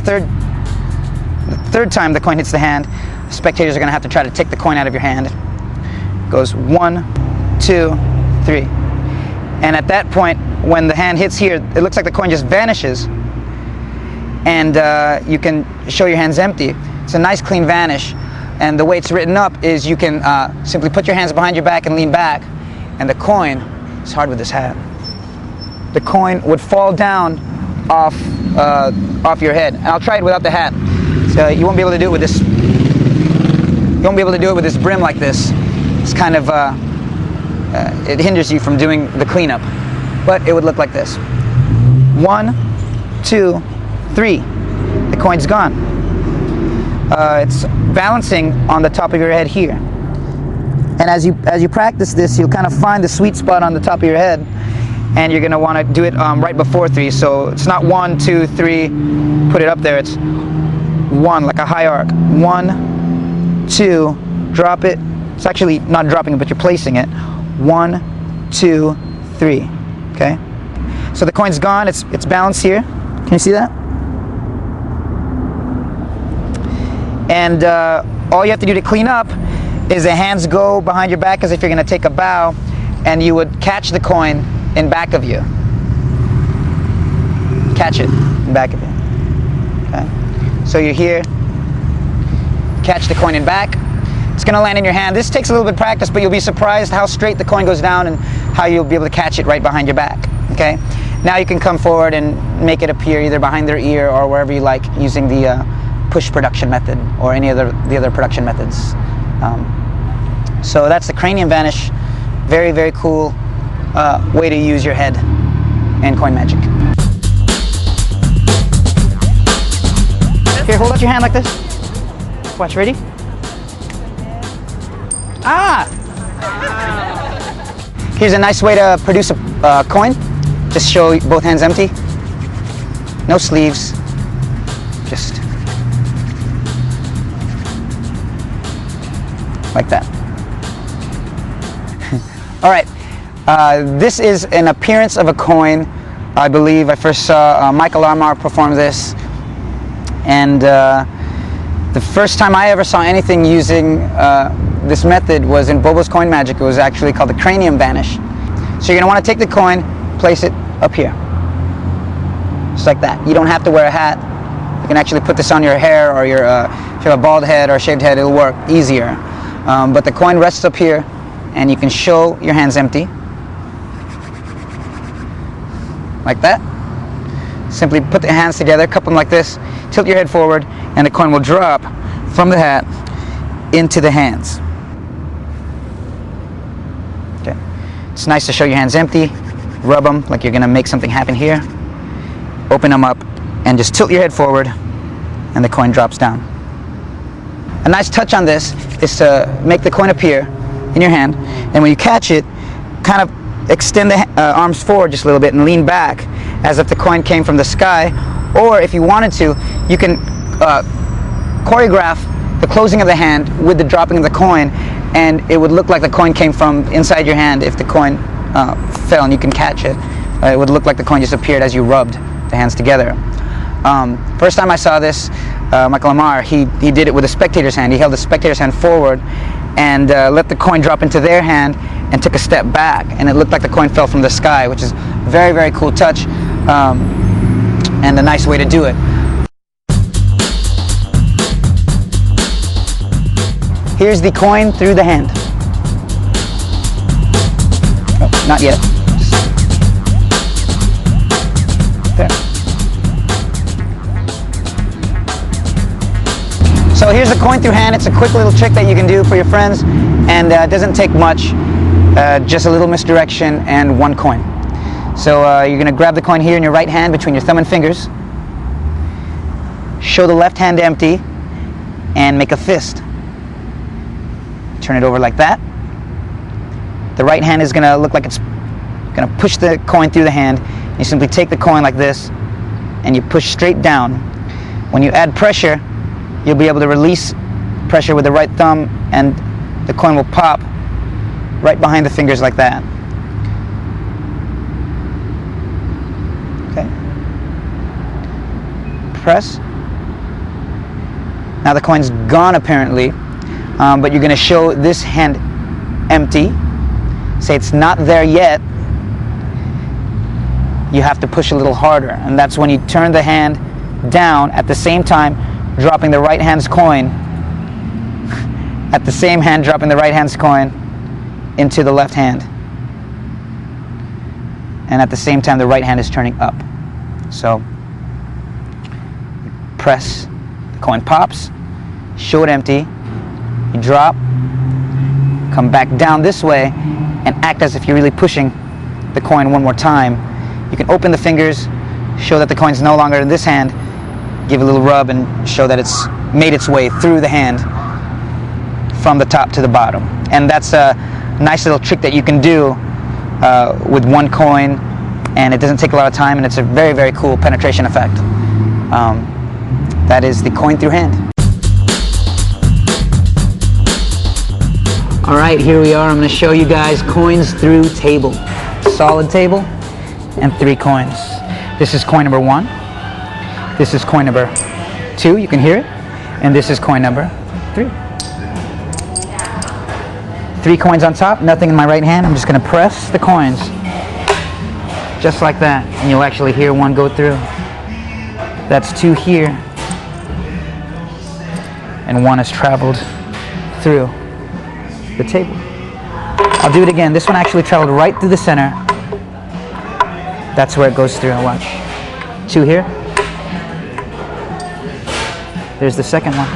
third time the coin hits the hand, spectators are going to have to try to take the coin out of your hand. It goes 1, 2, 3. And at that point, when the hand hits here, it looks like the coin just vanishes, and you can show your hands empty. It's a nice clean vanish. And the way it's written up is you can simply put your hands behind your back and lean back, and the coin, it's hard with this hat, the coin would fall down off your head. And I'll try it without the hat. So you won't be able to do it with this. You won't be able to do it with this brim like this. It's kind of it hinders you from doing the cleanup. But it would look like this. 1, 2, 3. The coin's gone. It's balancing on the top of your head here. And as you practice this, you'll kind of find the sweet spot on the top of your head, and you're going to want to do it right before 3. So it's not 1, 2, 3, put it up there. It's 1, like a high arc. 1, 2, drop it. It's actually not dropping it, but you're placing it. 1, 2, 3. Okay? So the coin's gone. It's balanced here. Can you see that? And all you have to do to clean up is the hands go behind your back as if you're going to take a bow, and you would catch the coin in back of you. Catch it in back of you. Okay? So you're here, catch the coin in back. It's going to land in your hand. This takes a little bit of practice, but you'll be surprised how straight the coin goes down and how you'll be able to catch it right behind your back. Okay? Now you can come forward and make it appear either behind their ear or wherever you like, using the push production method or any other production methods. So that's the cranium vanish. Very, very cool way to use your head in coin magic. Here, hold out your hand like this. Watch, ready? Ah! Here's a nice way to produce a coin. Just show both hands empty. No sleeves. Just like that. All right. This is an appearance of a coin. I believe I first saw Michael Armar perform this. And the first time I ever saw anything using this method was in Bobo's Coin Magic. It was actually called the cranium vanish. So you're going to want to take the coin, place it up here. Just like that. You don't have to wear a hat. You can actually put this on your hair, or your, if you have a bald head or a shaved head, it'll work easier. But the coin rests up here, and you can show your hands empty. Like that. Simply put the hands together, cup them like this, tilt your head forward, and the coin will drop from the hat into the hands. Okay. It's nice to show your hands empty, rub them like you're going to make something happen here, open them up, and just tilt your head forward, and the coin drops down. A nice touch on this is to make the coin appear in your hand, and when you catch it, kind of extend the arms forward just a little bit and lean back as if the coin came from the sky. Or if you wanted to, you can choreograph the closing of the hand with the dropping of the coin, and it would look like the coin came from inside your hand. If the coin fell and you can catch it, it would look like the coin just appeared as you rubbed the hands together. First time I saw this, Michael Amar, he did it with a spectator's hand. He held the spectator's hand forward and let the coin drop into their hand and took a step back, and it looked like the coin fell from the sky, which is a very, very cool touch and a nice way to do it. Here's the coin through the hand. Oh, not yet. There. So here's the coin through hand. It's a quick little trick that you can do for your friends, and it doesn't take much, just a little misdirection and one coin. So you're going to grab the coin here in your right hand between your thumb and fingers, show the left hand empty, and make a fist. Turn it over like that. The right hand is going to look like it's going to push the coin through the hand. You simply take the coin like this and you push straight down. When you add pressure, you'll be able to release pressure with the right thumb, and the coin will pop right behind the fingers like that. Okay. Press. Now the coin's gone apparently, but you're going to show this hand empty. Say it's not there yet. You have to push a little harder, and that's when you turn the hand down, at the same time dropping the right hand's coin, at the same hand dropping the right hand's coin into the left hand, and at the same time the right hand is turning up. So press, the coin pops, show it empty, you drop, come back down this way, and act as if you're really pushing the coin one more time. You can open the fingers, show that the coin's no longer in this hand, give a little rub and show that it's made its way through the hand from the top to the bottom. And that's a nice little trick that you can do with one coin, and it doesn't take a lot of time, and it's a very, very cool penetration effect. That is the coin through hand. All right, here we are. I'm going to show you guys coins through table. Solid table and 3 coins. This is coin number 1. This is coin number 2. You can hear it. And this is coin number 3. 3 coins on top, nothing in my right hand. I'm just going to press the coins just like that, and you'll actually hear one go through. That's 2 here, and 1 has traveled through the table. I'll do it again. This one actually traveled right through the center, That's where it goes through. Watch. 2 here. There's the second one.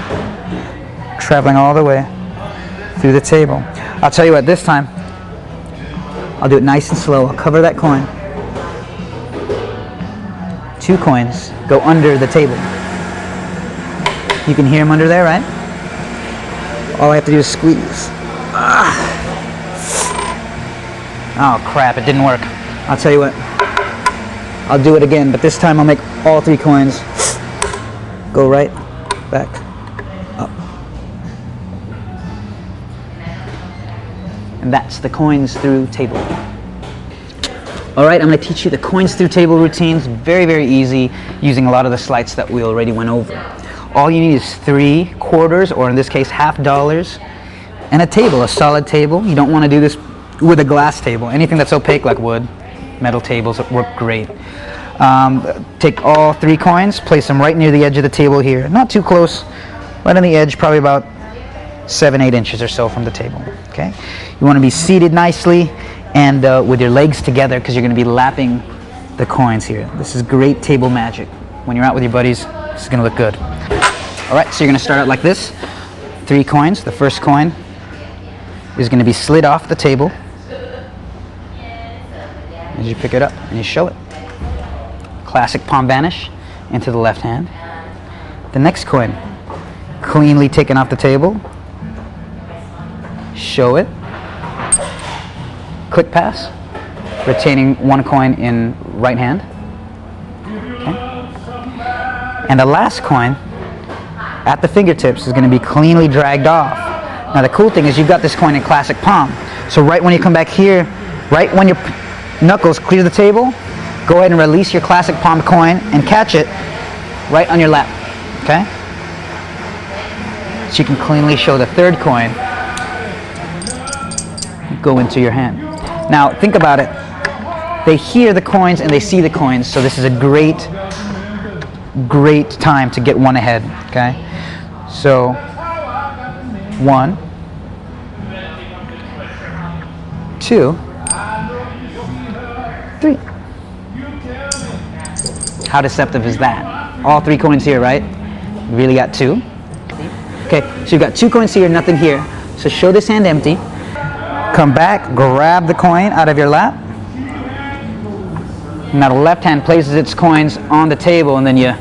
Traveling all the way through the table. I'll tell you what, this time, I'll do it nice and slow. I'll cover that coin. 2 coins go under the table. You can hear them under there, right? All I have to do is squeeze. Oh crap, it didn't work. I'll tell you what, I'll do it again, but this time I'll make all 3 coins go right back up. And that's the coins through table. All right, I'm going to teach you the coins through table routines. Very, very easy, using a lot of the slides that we already went over. All you need is 3 quarters, or in this case, $half, and a table, a solid table. You don't want to do this with a glass table. Anything that's opaque like wood, metal tables work great. Take all 3 coins, place them right near the edge of the table here. Not too close, right on the edge, probably about 7-8 inches or so from the table. Okay. You want to be seated nicely and with your legs together, because you're going to be lapping the coins here. This is great table magic. When you're out with your buddies, this is going to look good. All right, so you're going to start out like this. 3 coins. The first coin is going to be slid off the table as you pick it up and you show it. Classic palm vanish into the left hand. The next coin, cleanly taken off the table. Show it. Click pass, retaining 1 coin in right hand. Okay. And the last coin at the fingertips is going to be cleanly dragged off. Now the cool thing is you've got this coin in classic palm. So right when you come back here, right when your knuckles clear the table, go ahead and release your classic palm coin and catch it right on your lap. Okay? So you can cleanly show the third coin go into your hand. Now think about it. They hear the coins and they see the coins, so this is a great time to get one ahead. Okay? So 1, 2, 3. How deceptive is that? All 3 coins here, right? You really got 2. Okay, so you've got 2 coins here, nothing here. So show this hand empty. Come back, grab the coin out of your lap. Now the left hand places its coins on the table, and then you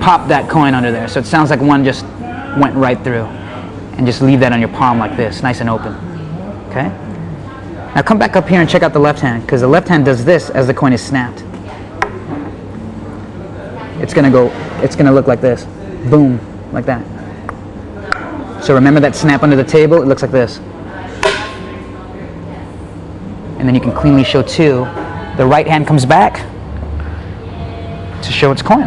pop that coin under there. So it sounds like one just went right through. And just leave that on your palm like this, nice and open. Okay? Now come back up here and check out the left hand, because the left hand does this as the coin is snapped. It's going to look like this. Boom, like that. So remember that snap under the table? It looks like this. And then you can cleanly show 2. The right hand comes back to show its coin.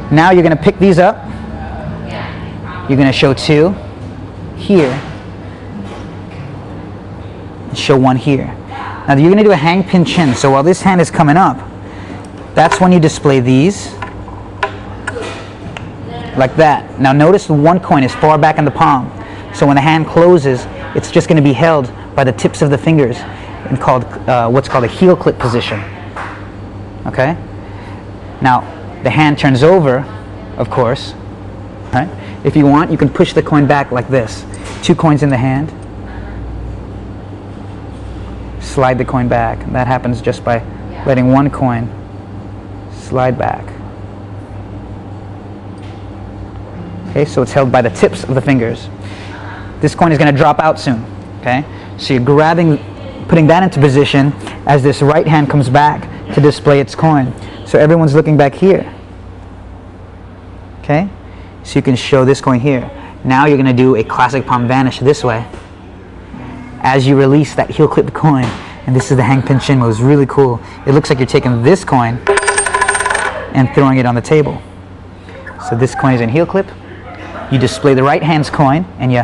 Now you're going to pick these up. You're going to show 2 here. And show 1 here. Now you're going to do a hang pin chin. So while this hand is coming up, that's when you display these. Like that. Now notice the 1 coin is far back in the palm. So when the hand closes, it's just going to be held by the tips of the fingers and called what's called a heel clip position. Okay? Now the hand turns over, of course. Right? If you want, you can push the coin back like this. 2 coins in the hand. Slide the coin back. And that happens just by letting 1 coin slide back. Okay, so it's held by the tips of the fingers. This coin is going to drop out soon. Okay, so you're putting that into position as this right hand comes back to display its coin. So everyone's looking back here. Okay, so you can show this coin here. Now you're going to do a classic palm vanish this way as you release that heel clip coin. And this is the hang pin chin move. It's really cool. It looks like you're taking this coin and throwing it on the table. So this coin is in heel clip. You display the right hand's coin and you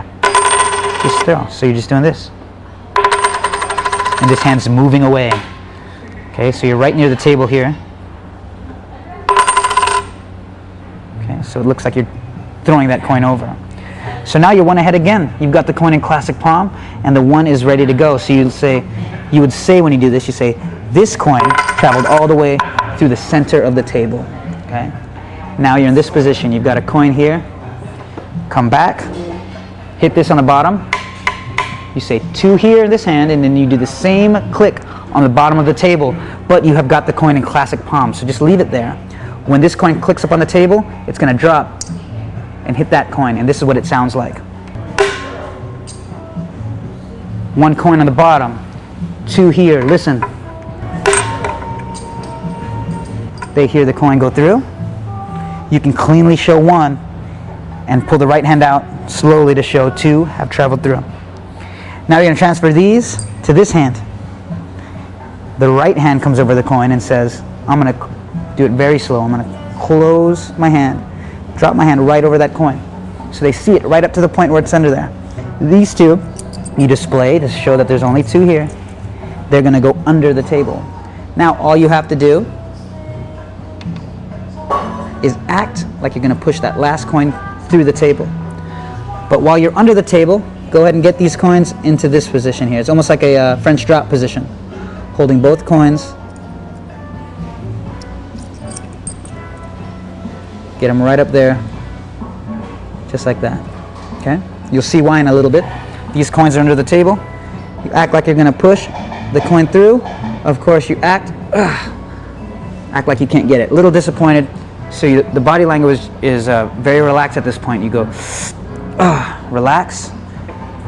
just throw. So you're just doing this. And this hand's moving away. Okay, so you're right near the table here. Okay, so it looks like you're throwing that coin over. So now you're 1 ahead again. You've got the coin in classic palm and the 1 is ready to go. So you say, you would say when you do this, you say, this coin traveled all the way through the center of the table. Okay? Now you're in this position. You've got a coin here. Come back. Hit this on the bottom. You say 2 here in this hand, and then you do the same click on the bottom of the table, but you have got the coin in classic palm, so just leave it there. When this coin clicks up on the table, it's going to drop and hit that coin, and this is what it sounds like. 1 coin on the bottom, 2 here, listen. They hear the coin go through. You can cleanly show 1 and pull the right hand out slowly to show 2 have traveled through. Now you're going to transfer these to this hand. The right hand comes over the coin and says, I'm going to do it very slow. I'm going to close my hand, drop my hand right over that coin. So they see it right up to the point where it's under there. These 2 you display to show that there's only 2 here. They're going to go under the table. Now all you have to do is act like you're going to push that last coin through the table. But while you're under the table, go ahead and get these coins into this position here. It's almost like a French drop position. Holding both coins. Get them right up there, just like that. Okay? You'll see why in a little bit. These coins are under the table. You act like you're going to push the coin through. Of course, you act like you can't get it. A little disappointed. So the body language is very relaxed at this point. You go, relax.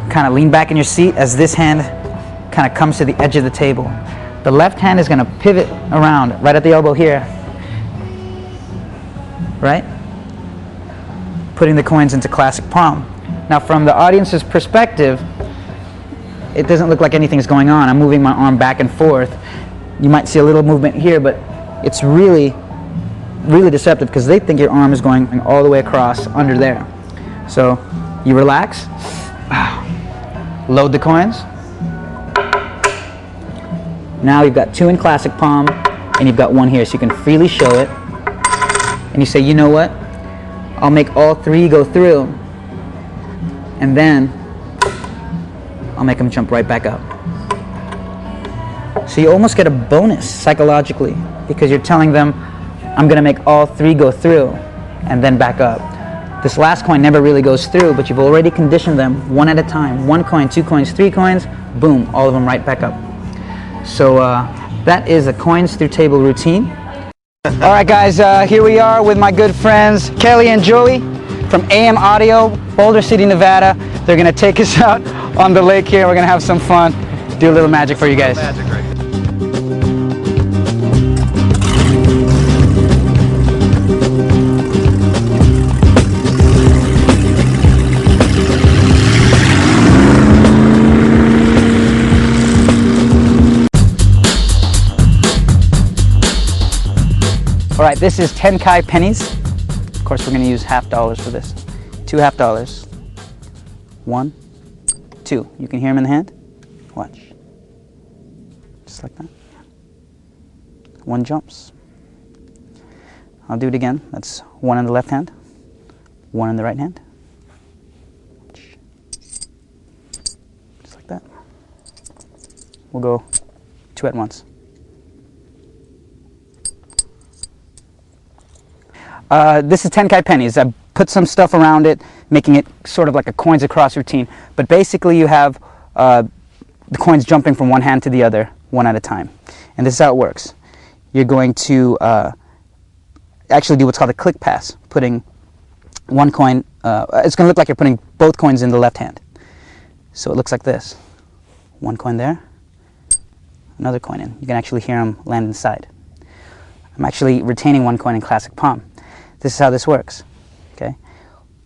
Kind of lean back in your seat as this hand kind of comes to the edge of the table. The left hand is going to pivot around right at the elbow here. Right? Putting the coins into classic palm. Now from the audience's perspective, it doesn't look like anything's going on. I'm moving my arm back and forth. You might see a little movement here, but it's really deceptive because they think your arm is going all the way across under there. So you relax, load the coins. Now you've got 2 in classic palm and you've got 1 here, so you can freely show it. And you say, you know what? I'll make all 3 go through, and then I'll make them jump right back up. So you almost get a bonus psychologically because you're telling them, I'm going to make all 3 go through and then back up. This last coin never really goes through, but you've already conditioned them 1 at a time. 1 coin, 2 coins, 3 coins, boom, all of them right back up. So that is a coins through table routine. All right, guys, here we are with my good friends Kelly and Joey from AM Audio, Boulder City, Nevada. They're going to take us out on the lake here. We're going to have some fun, do a little magic for you guys. Magic, right? All right, this is 10 Kai pennies. Of course, we're going to use $50 for this. 2 $50. 1, 2. You can hear them in the hand? Watch. Just like that. 1 jumps. I'll do it again. That's 1 in the left hand, 1 in the right hand. Watch. Just like that. We'll go 2 at once. This is 10 Kai pennies. I put some stuff around it, making it sort of like a coins across routine. But basically you have the coins jumping from one hand to the other, 1 at a time. And this is how it works. You're going to actually do what's called a click pass, putting 1 coin, it's going to look like you're putting both coins in the left hand. So it looks like this. 1 coin there, another coin in. You can actually hear them land inside. I'm actually retaining 1 coin in classic palm. This is how this works. Okay,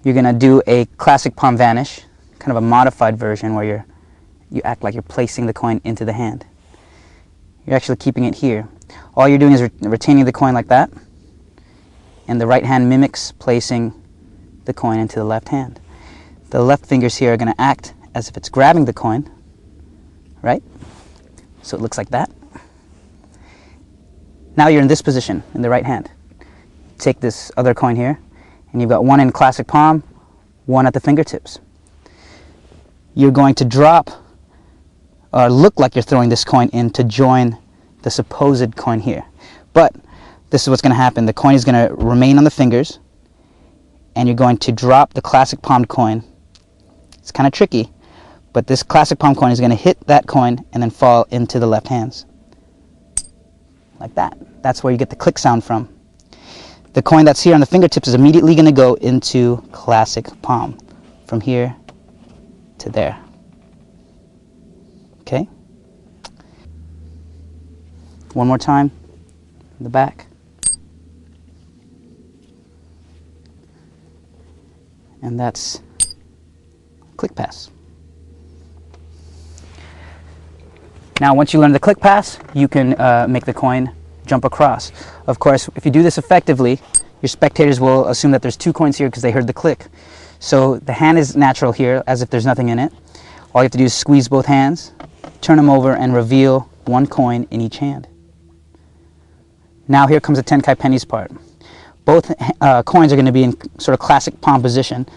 you're going to do a classic palm vanish, kind of a modified version where you act like you're placing the coin into the hand. You're actually keeping it here. All you're doing is retaining the coin like that, and the right hand mimics placing the coin into the left hand. The left fingers here are going to act as if it's grabbing the coin, right? So it looks like that. Now you're in this position in the right hand. Take this other coin here, and you've got 1 in classic palm, 1 at the fingertips. You're going to drop look like you're throwing this coin in to join the supposed coin here. But this is what's going to happen. The coin is going to remain on the fingers, and you're going to drop the classic palmed coin. It's kind of tricky, but this classic palm coin is going to hit that coin and then fall into the left hands. Like that. That's where you get the click sound from. The coin that's here on the fingertips is immediately going to go into classic palm, from here to there. Okay? One more time, in the back. And that's click pass. Now once you learn the click pass, you can make the coin jump across. Of course, if you do this effectively, your spectators will assume that there's two coins here because they heard the click. So the hand is natural here, as if there's nothing in it. All you have to do is squeeze both hands, turn them over, and reveal one coin in each hand. Now here comes the Tenkai pennies part. Both coins are going to be in sort of classic palm position.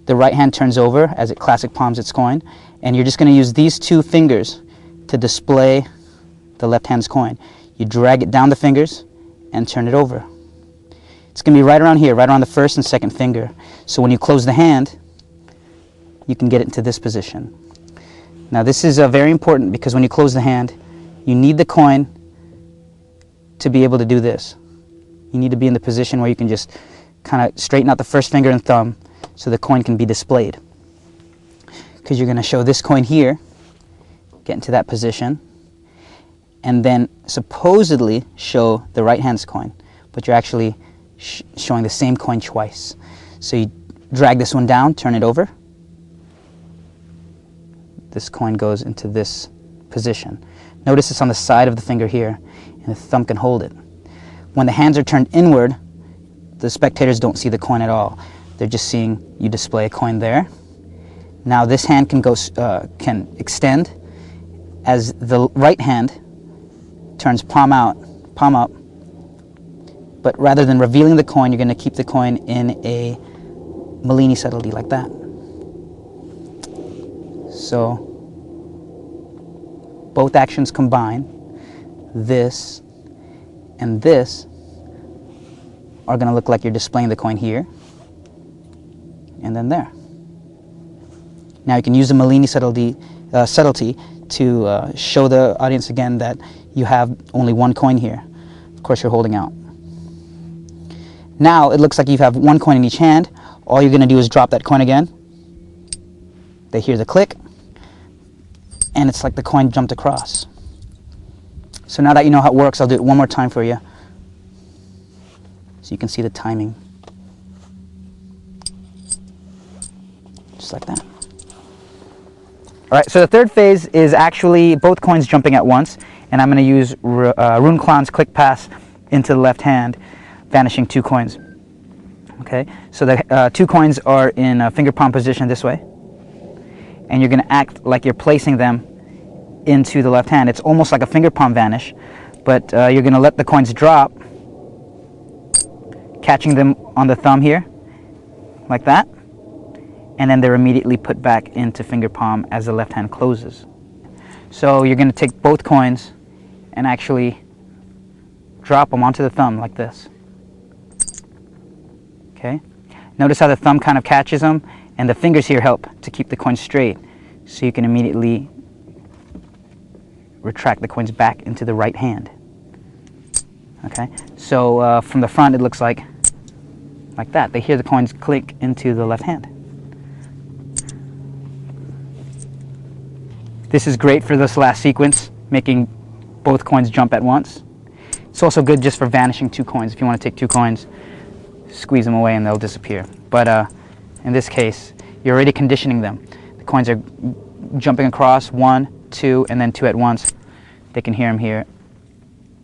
The right hand turns over as it classic palms its coin, and you're just going to use these two fingers to display the left hand's coin. You drag it down the fingers and turn it over. It's going to be right around here, right around the first and second finger. So when you close the hand, you can get it into this position. Now this is very important, because when you close the hand, you need the coin to be able to do this. You need to be in the position where you can just kind of straighten out the first finger and thumb so the coin can be displayed. Because you're going to show this coin here, get into that position, and then supposedly show the right hand's coin, but you're actually showing the same coin twice. So you drag this one down, turn it over. This coin goes into this position. Notice it's on the side of the finger here, and the thumb can hold it. When the hands are turned inward, the spectators don't see the coin at all. They're just seeing you display a coin there. Now this hand can extend as the right hand turns palm out, palm up. But rather than revealing the coin, you're going to keep the coin in a Mellini subtlety like that. So both actions combine, this and this, are going to look like you're displaying the coin here and then there. Now you can use the Mellini subtlety to show the audience again that you have only one coin here. Of course, you're holding out. Now it looks like you have one coin in each hand. All you're going to do is drop that coin again. They hear the click, and it's like the coin jumped across. So now that you know how it works, I'll do it one more time for you so you can see the timing. Just like that. All right, so the third phase is actually both coins jumping at once, and I'm going to use Rune Clown's click pass into the left hand, vanishing two coins. Okay, so the two coins are in a finger palm position this way, and you're going to act like you're placing them into the left hand. It's almost like a finger palm vanish, but you're going to let the coins drop, catching them on the thumb here, like that, and then they're immediately put back into finger palm as the left hand closes. So you're going to take both coins and actually drop them onto the thumb like this. Okay? Notice how the thumb kind of catches them, and the fingers here help to keep the coins straight, so you can immediately retract the coins back into the right hand. Okay? So from the front it looks like that. They hear the coins click into the left hand. This is great for this last sequence, making both coins jump at once. It's also good just for vanishing two coins. If you want to take two coins, squeeze them away and they'll disappear. But in this case, you're already conditioning them. The coins are jumping across, 1, 2, and then 2 at once. They can hear them here,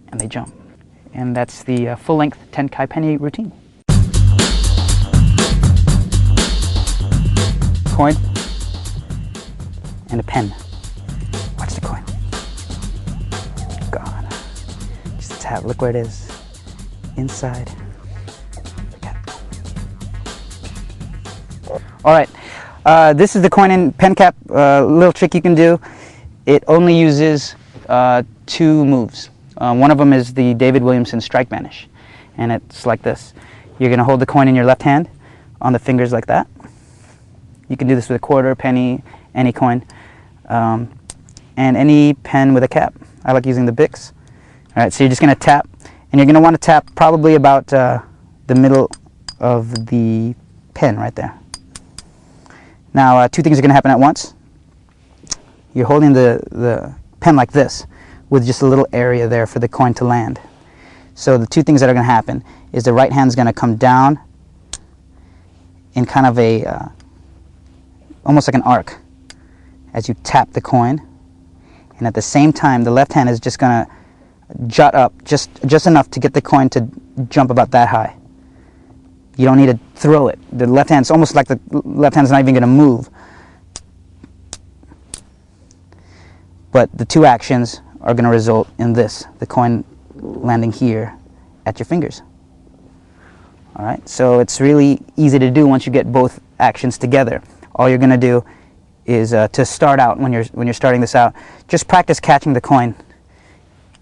and they jump. And that's the full-length Tenkai penny routine. Coin and a pen. Watch the coin. Gone. Just a tap. Look where it is. Inside. All right. This is the coin and pen cap little trick you can do. It only uses 2 moves. One of them is the David Williamson strike vanish, and it's like this. You're going to hold the coin in your left hand on the fingers like that. You can do this with a quarter, penny, any coin, and any pen with a cap. I like using the Bics. All right, so you're just going to tap, and you're going to want to tap probably about the middle of the pen right there. Now, 2 things are going to happen at once. You're holding the pen like this with just a little area there for the coin to land. So the 2 things that are going to happen is the right hand's going to come down in kind of a, almost like an arc as you tap the coin. And at the same time, the left hand is just going to jut up just enough to get the coin to jump about that high. You don't need to throw it. The left hand's almost like the left hand's not even going to move. But the 2 actions are going to result in this, the coin landing here at your fingers. All right, so it's really easy to do once you get both actions together. All you're going to do is to start out, when you're starting this out, just practice catching the coin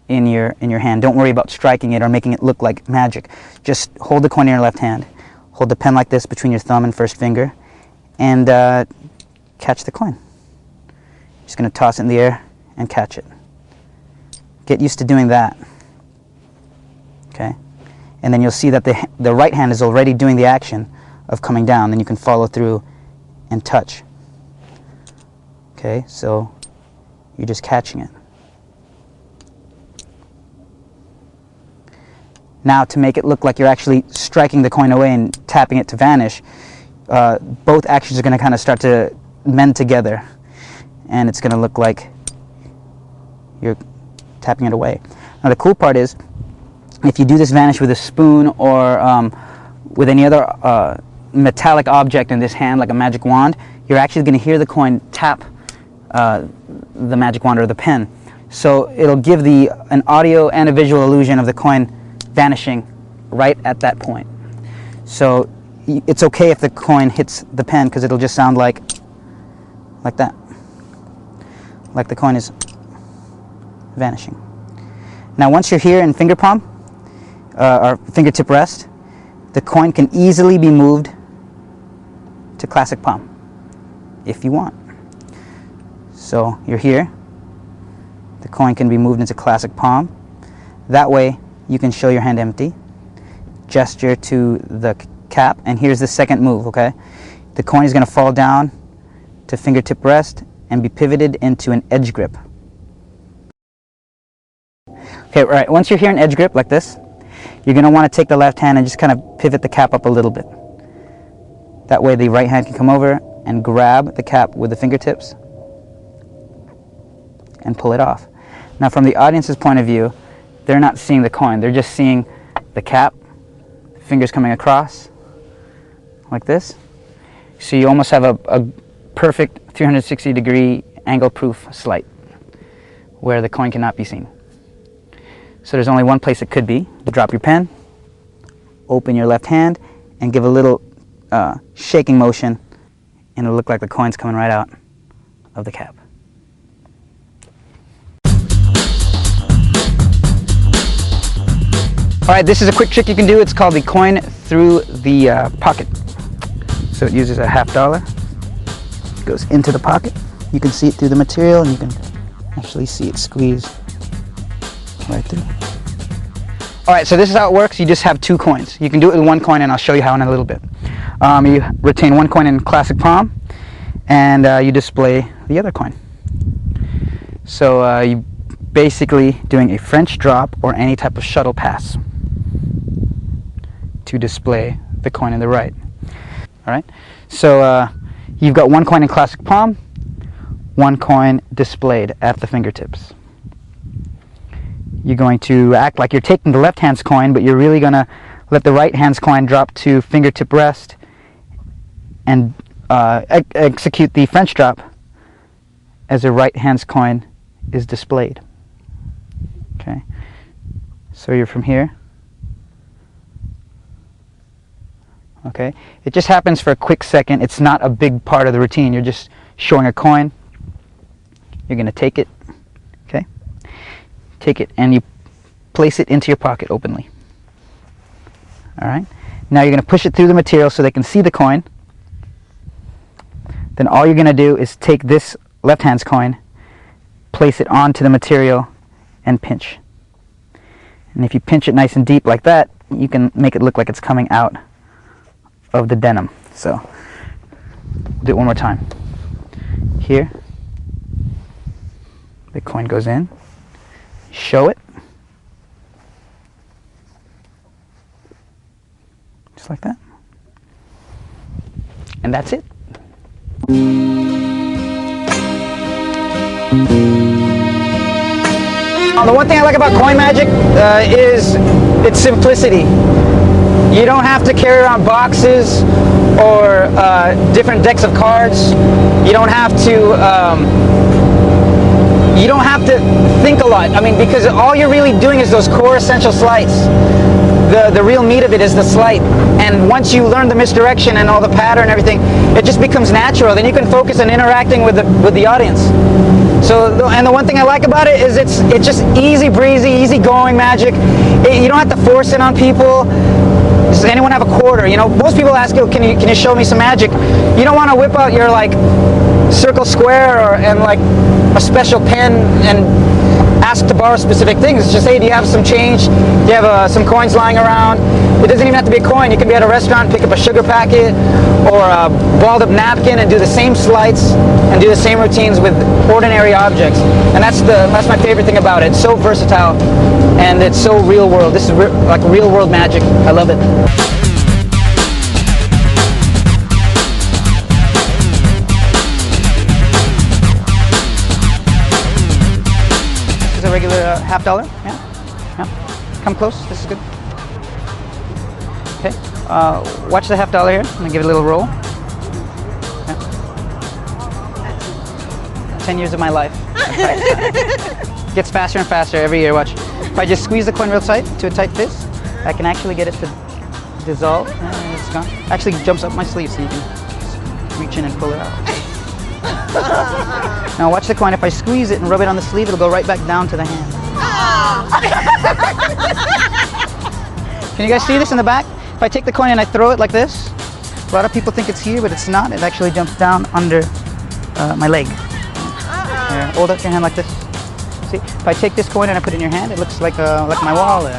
in your hand. Don't worry about striking it or making it look like magic. Just hold the coin in your left hand. Hold the pen like this between your thumb and first finger, and catch the coin. Just going to toss it in the air and catch it. Get used to doing that. Okay, and then you'll see that the right hand is already doing the action of coming down. Then you can follow through and touch. Okay, so you're just catching it. Now, to make it look like you're actually striking the coin away and tapping it to vanish, both actions are going to kind of start to mend together, and it's going to look like you're tapping it away. Now, the cool part is, if you do this vanish with a spoon or with any other metallic object in this hand, like a magic wand, you're actually going to hear the coin tap the magic wand or the pen. So it'll give an audio and a visual illusion of the coin vanishing right at that point. So it's okay if the coin hits the pen, because it'll just sound like that, like the coin is vanishing. Now, once you're here in finger palm or fingertip rest, the coin can easily be moved to classic palm if you want. So you're here, the coin can be moved into classic palm. That way you can show your hand empty, gesture to the cap, and here's the second move, okay? The coin is going to fall down to fingertip rest and be pivoted into an edge grip. Okay, right, once you're here in edge grip like this, you're going to want to take the left hand and just kind of pivot the cap up a little bit. That way the right hand can come over and grab the cap with the fingertips and pull it off. Now, from the audience's point of view, they're not seeing the coin, they're just seeing the cap, fingers coming across like this. So you almost have a perfect 360-degree angle-proof sleight where the coin cannot be seen. So there's only one place it could be. Drop your pen, open your left hand, and give a little shaking motion, and it'll look like the coin's coming right out of the cap. All right, this is a quick trick you can do. It's called the coin through the pocket. So it uses a $50. It goes into the pocket. You can see it through the material, and you can actually see it squeeze right through. All right, so this is how it works. You just have 2 coins. You can do it with 1 coin, and I'll show you how in a little bit. You retain 1 coin in classic palm, and you display the other coin. So you basically doing a French drop or any type of shuttle pass to display the coin in the right. All right, so you've got 1 coin in classic palm, 1 coin displayed at the fingertips. You're going to act like you're taking the left hand's coin, but you're really going to let the right hand's coin drop to fingertip rest and execute the French drop as the right hand's coin is displayed. Okay, so you're from here Okay, it just happens for a quick second. It's not a big part of the routine. You're just showing a coin. You're going to take it, okay? Take it and you place it into your pocket openly. All right. Now you're going to push it through the material so they can see the coin. Then all you're going to do is take this left hand's coin, place it onto the material, and pinch. And if you pinch it nice and deep like that, you can make it look like it's coming out of the denim. So do it one more time. Here, the coin goes in, show it, just like that, and that's it. The one thing I like about coin magic is its simplicity. You don't have to carry around boxes or different decks of cards. You don't have to think a lot. I mean, because all you're really doing is those core essential sleights. The real meat of it is the sleight. And once you learn the misdirection and all the pattern and everything, it just becomes natural. Then you can focus on interacting with the audience. So, and the one thing I like about it is it's just easy breezy, easy going magic. You don't have to force it on people. Does anyone have a quarter? You know, most people ask you, can you show me some magic? You don't want to whip out your like circle square and like a special pen and ask to borrow specific things. Just say, do you have some change? Do you have some coins lying around? It doesn't even have to be a coin. You can be at a restaurant, pick up a sugar packet or a balled up napkin and do the same sleights and do the same routines with ordinary objects. And that's my favorite thing about it. It's so versatile and it's so real world. This is like real world magic. I love it. A regular $50, yeah. Come close, this is good. Okay, watch the $50 here. I'm gonna give it a little roll. Yeah. 10 years of my life. Gets faster and faster every year, watch. If I just squeeze the coin real tight to a tight fist, I can actually get it to dissolve, and it's gone. Actually jumps up my sleeve so you can reach in and pull it out. Now watch the coin. If I squeeze it and rub it on the sleeve, it'll go right back down to the hand. Can you guys see this in the back? If I take the coin and I throw it like this, a lot of people think it's here, but it's not. It actually jumps down under my leg. Here, hold up your hand like this. See? If I take this coin and I put it in your hand, it looks like my wallet.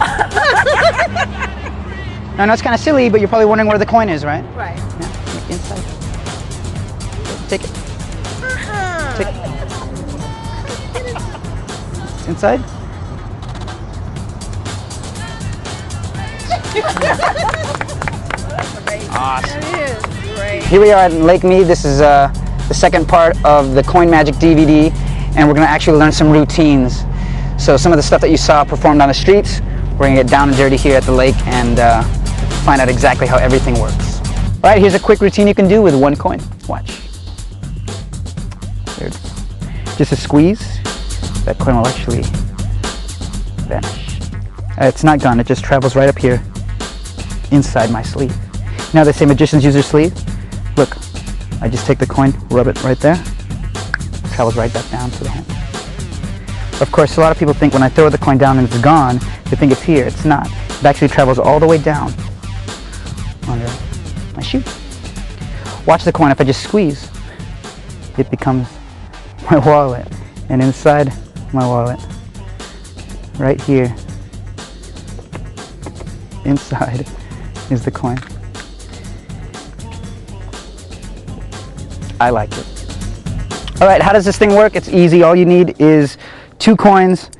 I know it's kind of silly, but you're probably wondering where the coin is, right? Right. Yeah, inside. Take it. Take it. It's inside. Awesome. It is great. Here we are at Lake Mead. This is the second part of the Coin Magic DVD, and we're going to actually learn some routines. So some of the stuff that you saw performed on the streets, we're going to get down and dirty here at the lake and find out exactly how everything works. All right, here's a quick routine you can do with one coin. Watch. There it is. Just a squeeze. That coin will actually vanish. It's not gone. It just travels right up here inside my sleeve. Now they say magicians use their sleeve. Look, I just take the coin, rub it right there. It travels right back down to the hand. Of course, a lot of people think when I throw the coin down and it's gone, they think it's here. It's not. It actually travels all the way down under my shoe. Watch the coin. If I just squeeze, it becomes my wallet. And inside my wallet, right here, inside is the coin. I like it. All right, how does this thing work? It's easy. All you need is 2 coins,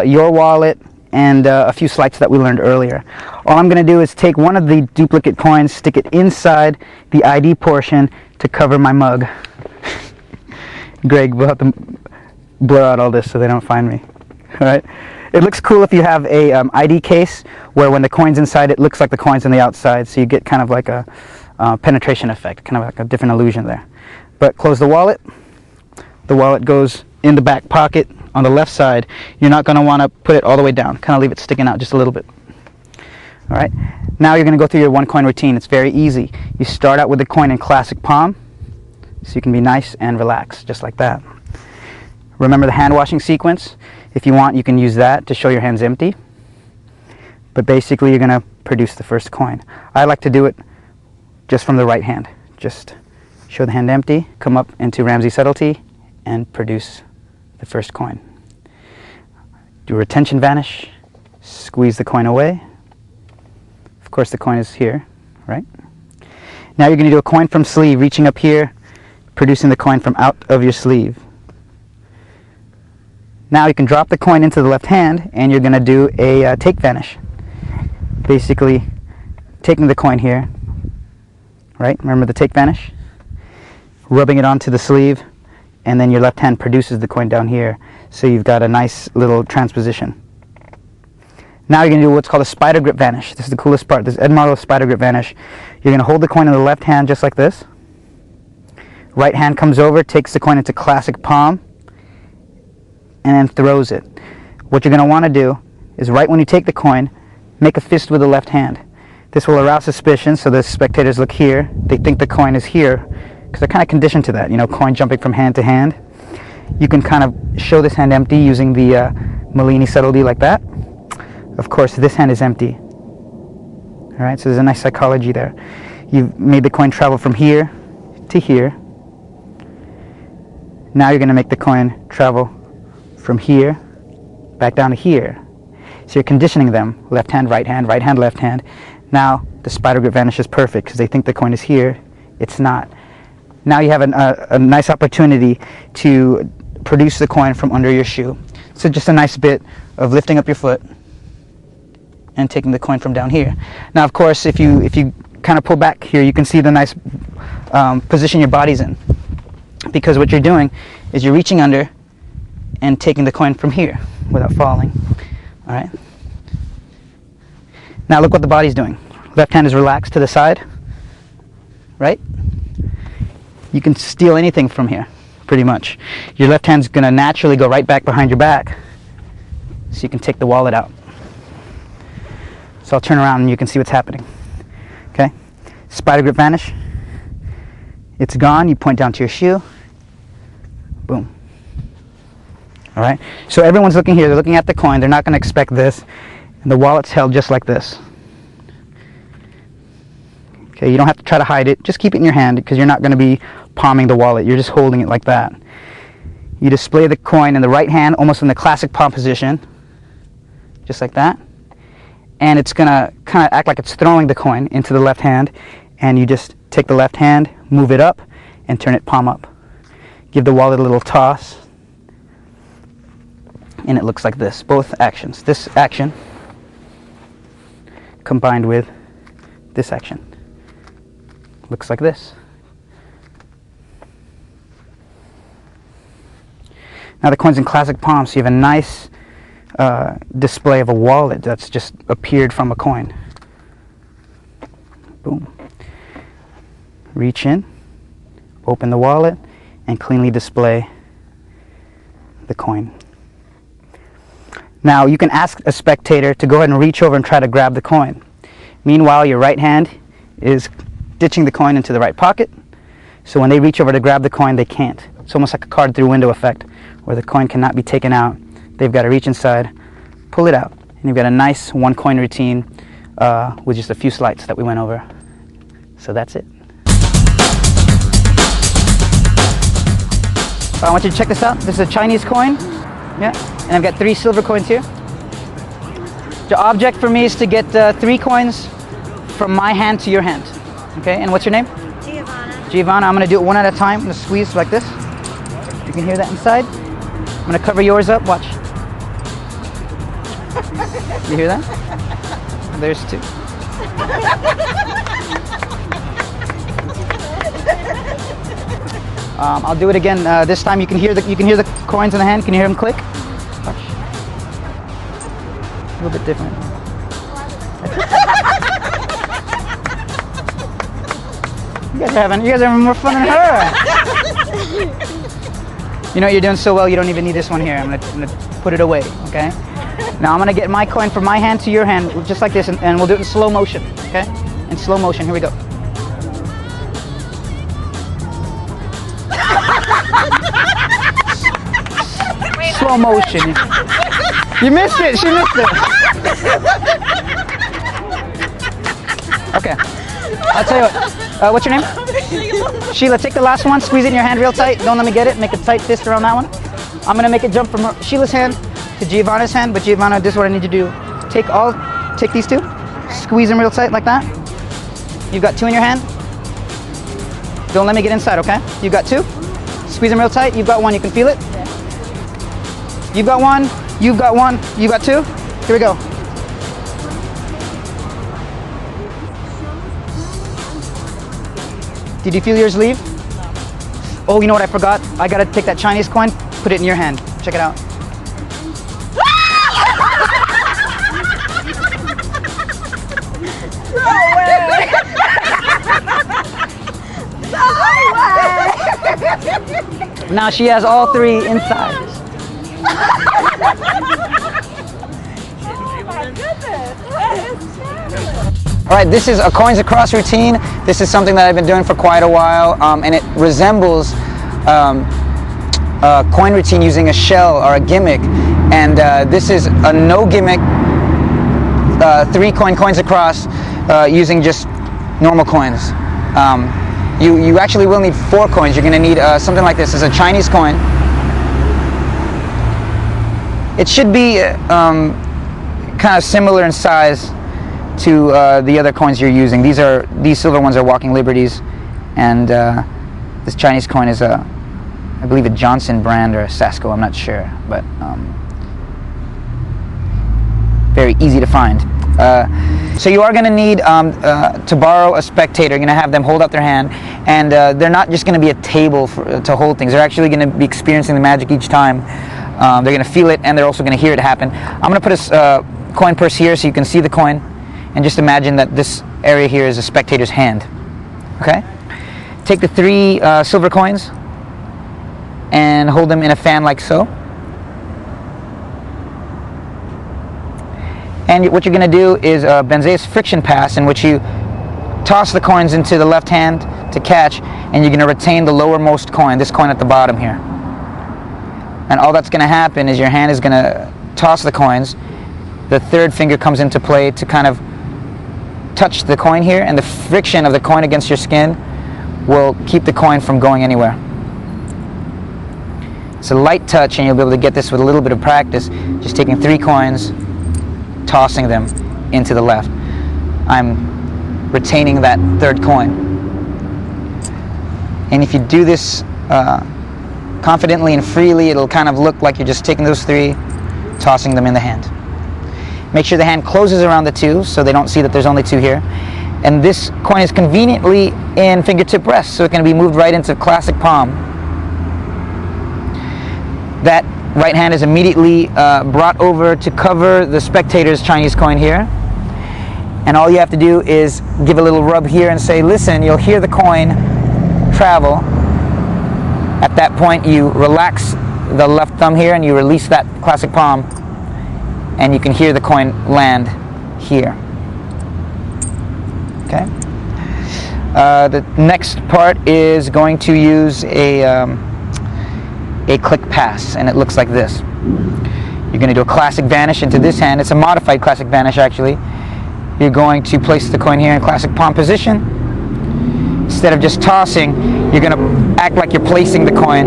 your wallet, and a few sleights that we learned earlier. All I'm going to do is take one of the duplicate coins, stick it inside the ID portion to cover my mug. Greg, we'll have to blur out all this so they don't find me. All right. It looks cool if you have a ID case where when the coin's inside, it looks like the coin's on the outside, so you get kind of like a penetration effect, kind of like a different illusion there. But close the wallet. The wallet goes in the back pocket on the left side. You're not going to want to put it all the way down. Kind of leave it sticking out just a little bit. All right, now you're going to go through your one coin routine. It's very easy. You start out with the coin in classic palm, so you can be nice and relaxed, just like that. Remember the hand washing sequence? If you want, you can use that to show your hands empty. But basically, you're going to produce the first coin. I like to do it just from the right hand. Just show the hand empty, come up into Ramsey subtlety, and produce the first coin. Do a retention vanish, squeeze the coin away. Of course, the coin is here, right? Now you're going to do a coin from sleeve, reaching up here, producing the coin from out of your sleeve. Now you can drop the coin into the left hand, and you're going to do a take vanish. Basically, taking the coin here, right? Remember the take vanish? Rubbing it onto the sleeve, and then your left hand produces the coin down here. So you've got a nice little transposition. Now you're going to do what's called a spider grip vanish. This is the coolest part. This is Ed Marlowe's spider grip vanish. You're going to hold the coin in the left hand just like this. Right hand comes over, takes the coin into classic palm, and then throws it. What you're going to want to do is right when you take the coin, make a fist with the left hand. This will arouse suspicion, so the spectators look here. They think the coin is here, because they're kind of conditioned to that, you know, coin jumping from hand to hand. You can kind of show this hand empty using the Mellini subtlety like that. Of course, this hand is empty. All right, so there's a nice psychology there. You've made the coin travel from here to here. Now you're going to make the coin travel from here back down to here. So you're conditioning them, left hand, right hand, left hand. Now the spider grip vanish is perfect because they think the coin is here. It's not. Now you have a nice opportunity to produce the coin from under your shoe. So just a nice bit of lifting up your foot and taking the coin from down here. Now, of course, if you kind of pull back here, you can see the nice position your body's in. Because what you're doing is you're reaching under and taking the coin from here without falling. All right. Now look what the body's doing. Left hand is relaxed to the side, right? You can steal anything from here, pretty much. Your left hand's going to naturally go right back behind your back, so you can take the wallet out. So I'll turn around and you can see what's happening. Okay? Spider grip vanish. It's gone. You point down to your shoe. Boom. All right? So everyone's looking here. They're looking at the coin. They're not going to expect this. And the wallet's held just like this. Okay, you don't have to try to hide it. Just keep it in your hand because you're not going to be palming the wallet. You're just holding it like that. You display the coin in the right hand, almost in the classic palm position. Just like that. And it's going to kind of act like it's throwing the coin into the left hand. And you just take the left hand, move it up, and turn it palm up. Give the wallet a little toss. And it looks like this. Both actions. This action combined with this action. Looks like this. Now the coin's in classic palm, so you have a nice display of a wallet that's just appeared from a coin. Boom. Reach in, open the wallet, and cleanly display the coin. Now you can ask a spectator to go ahead and reach over and try to grab the coin. Meanwhile, your right hand is ditching the coin into the right pocket, so when they reach over to grab the coin, they can't. It's almost like a card through window effect, where the coin cannot be taken out. They've got to reach inside, pull it out, and you've got a nice one coin routine with just a few sleights that we went over. So that's it. I want you to check this out. This is a Chinese coin, yeah, and I've got 3 silver coins here. The object for me is to get 3 coins from my hand to your hand. Okay, and what's your name? Giovanna. Giovanna, I'm going to do it one at a time. I'm going to squeeze like this. You can hear that inside. I'm going to cover yours up. Watch. You hear that? There's 2. I'll do it again. This time you can hear the coins in the hand. Can you hear them click? Watch. A little bit different. You guys are having more fun than her. You know what, you're doing so well you don't even need this one here. I'm gonna put it away, okay? Now I'm gonna get my coin from my hand to your hand, just like this, and we'll do it in slow motion, okay? In slow motion, here we go. Slow motion. You missed it, she missed it. Okay, I'll tell you what, what's your name? Sheila, take the last one, squeeze it in your hand real tight. Don't let me get it, make a tight fist around that one. I'm gonna make it jump from Sheila's hand to Giovanna's hand, but Giovanna, this is what I need you to do. Take these two, squeeze them real tight like that. You've got two in your hand. Don't let me get inside, okay? You've got two, squeeze them real tight. You've got one, you can feel it? You've got one, you've got one, you've got two. Here we go. Did you feel yours leave? Oh, you know what I forgot? I gotta take that Chinese coin, put it in your hand. Check it out. No way! No way! Now she has all three inside. Oh my goodness! That is fabulous. All right, this is a coins across routine. This is something that I've been doing for quite a while, and it resembles a coin routine using a shell or a gimmick. And this is a no gimmick, 3 coins across, using just normal coins. You actually will need 4 coins. You're going to need something like this. It's a Chinese coin. It should be kind of similar in size to the other coins you're using. These silver ones are Walking Liberties, and this Chinese coin is I believe a Johnson brand or a Sasko, I'm not sure, but very easy to find. So you are going to need to borrow a spectator. You're going to have them hold up their hand, and they're not just going to be a table to hold things. They're actually going to be experiencing the magic each time. They're going to feel it, and they're also going to hear it happen. I'm going to put a coin purse here so you can see the coin, and just imagine that this area here is a spectator's hand. Okay? Take the 3 silver coins and hold them in a fan like so. And what you're going to do is a Benze's friction pass, in which you toss the coins into the left hand to catch, and you're going to retain the lowermost coin, this coin at the bottom here. And all that's going to happen is your hand is going to toss the coins. The 3rd finger comes into play to kind of touch the coin here, and the friction of the coin against your skin will keep the coin from going anywhere. It's a light touch, and you'll be able to get this with a little bit of practice, just taking 3 coins, tossing them into the left. I'm retaining that 3rd coin. And if you do this confidently and freely, it'll kind of look like you're just taking those 3, tossing them in the hand. Make sure the hand closes around the 2 so they don't see that there's only 2 here. And this coin is conveniently in fingertip rest, so it can be moved right into classic palm. That right hand is immediately brought over to cover the spectator's Chinese coin here. And all you have to do is give a little rub here and say, listen, you'll hear the coin travel. At that point, you relax the left thumb here and you release that classic palm, and you can hear the coin land here. Okay. The next part is going to use a click pass, and it looks like this. You're going to do a classic vanish into this hand. It's a modified classic vanish, actually. You're going to place the coin here in classic palm position. Instead of just tossing, you're going to act like you're placing the coin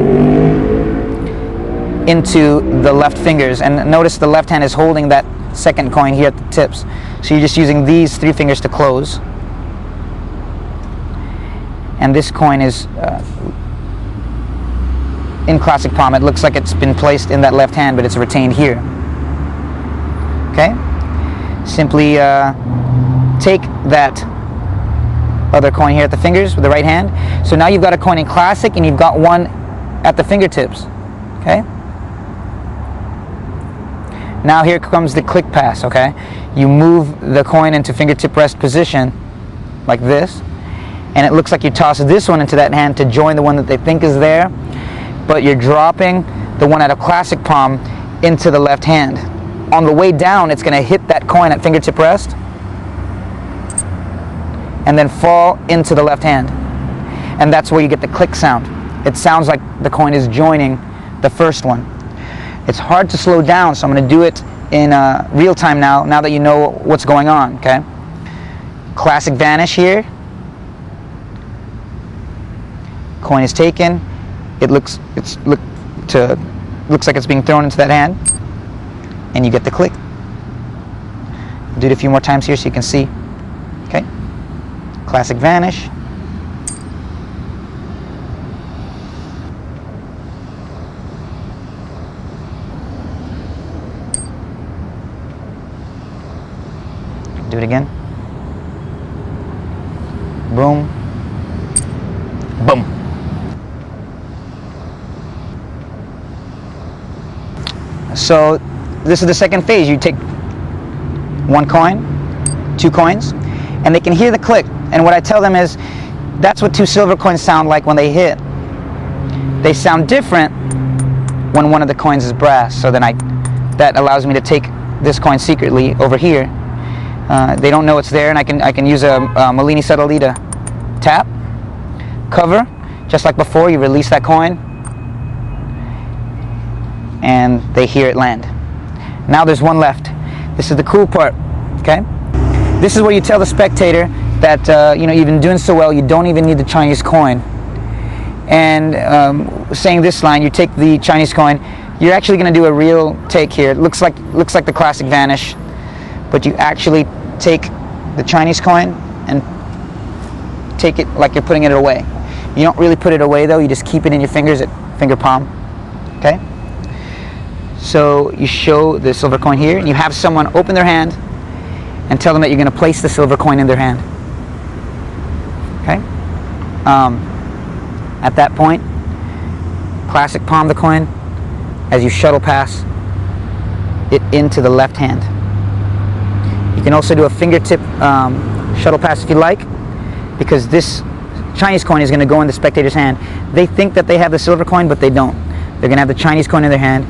into the left fingers. And notice the left hand is holding that 2nd coin here at the tips. So you're just using these 3 fingers to close. And this coin is in classic palm. It looks like it's been placed in that left hand, but it's retained here. Okay? Simply take that other coin here at the fingers with the right hand. So now you've got a coin in classic, and you've got one at the fingertips. Okay? Now here comes the click pass. Okay? You move the coin into fingertip rest position like this, and it looks like you toss this one into that hand to join the one that they think is there, but you're dropping the one out of classic palm into the left hand. on the way down, it's going to hit that coin at fingertip rest and then fall into the left hand. And that's where you get the click sound. It sounds like the coin is joining the first one. It's hard to slow down, so I'm going to do it in real time now that you know what's going on, okay? Classic vanish here. Coin is taken. It looks like it's being thrown into that hand, and you get the click. Do it a few more times here so you can see. Okay. Classic vanish. Do it again. Boom. Boom. So this is the second phase. You take one coin, 2 coins, and they can hear the click. And what I tell them is, that's what 2 silver coins sound like when they hit. They sound different when one of the coins is brass. So then that allows me to take this coin secretly over here. They don't know it's there, and I can use a Noblezada to tap, cover, just like before. You release that coin, and they hear it land. Now there's one left. This is the cool part, okay? This is where you tell the spectator that you've been doing so well, you don't even need the Chinese coin. And saying this line, you take the Chinese coin, you're actually going to do a real take here. It looks like the classic vanish, but you actually take the Chinese coin and take it like you're putting it away. You don't really put it away though, you just keep it in your fingers at finger palm, okay? So you show the silver coin here, and you have someone open their hand and tell them that you're going to place the silver coin in their hand. Okay? At that point, classic palm the coin as you shuttle pass it into the left hand. You can also do a fingertip shuttle pass if you like, because this Chinese coin is going to go in the spectator's hand. They think that they have the silver coin, but they don't. They're going to have the Chinese coin in their hand.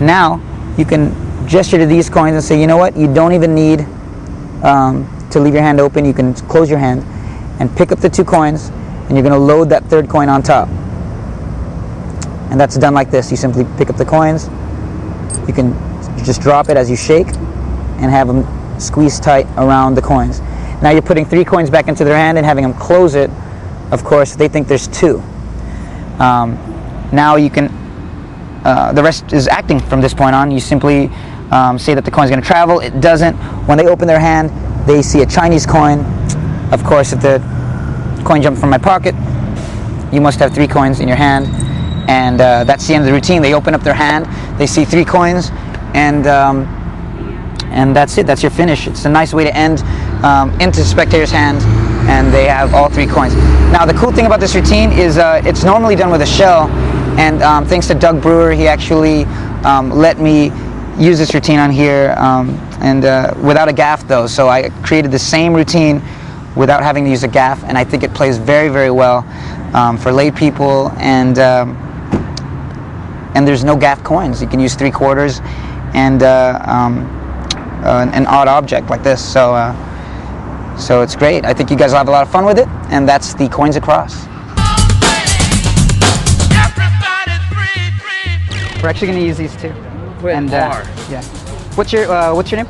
Now you can gesture to these coins and say, you know what, you don't even need to leave your hand open. You can close your hand and pick up the 2 coins, and you're going to load that 3rd coin on top. And that's done like this. You simply pick up the coins, you just drop it as you shake and have them squeeze tight around the coins. Now you're putting 3 coins back into their hand and having them close it. Of course, they think there's 2. Now you can the rest is acting from this point on. You simply say that the coin is going to travel. It doesn't. When they open their hand, they see a Chinese coin. Of course, if the coin jumped from my pocket, you must have 3 coins in your hand. And that's the end of the routine. They open up their hand, they see 3 coins, and that's it. That's your finish. It's a nice way to end into the spectator's hand, and they have all 3 coins. Now, the cool thing about this routine is it's normally done with a shell. And thanks to Doug Brewer, he actually let me use this routine on here, and without a gaff though. So I created the same routine without having to use a gaff, and I think it plays very, very well for lay people. And there's no gaff coins. You can use 3/4 and an odd object like this. So it's great. I think you guys will have a lot of fun with it, and that's the Coins Across. We're actually going to use these 2. And yeah. What's your name?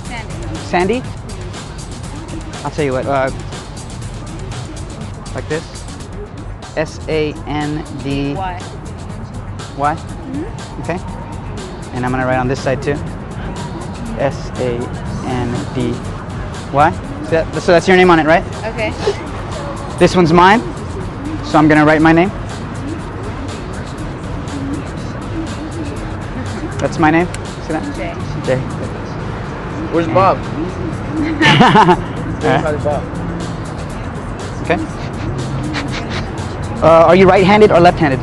Sandy. Sandy? I'll tell you what. Like this. S-A-N-D. Y. Y? Mm-hmm. Okay. And I'm going to write on this side too. S-A-N-D. Y? So that's your name on it, right? Okay. This one's mine. So I'm going to write my name. That's my name. See that? Jay. Jay. Where's Bob? Right. Okay. Are you right-handed or left-handed?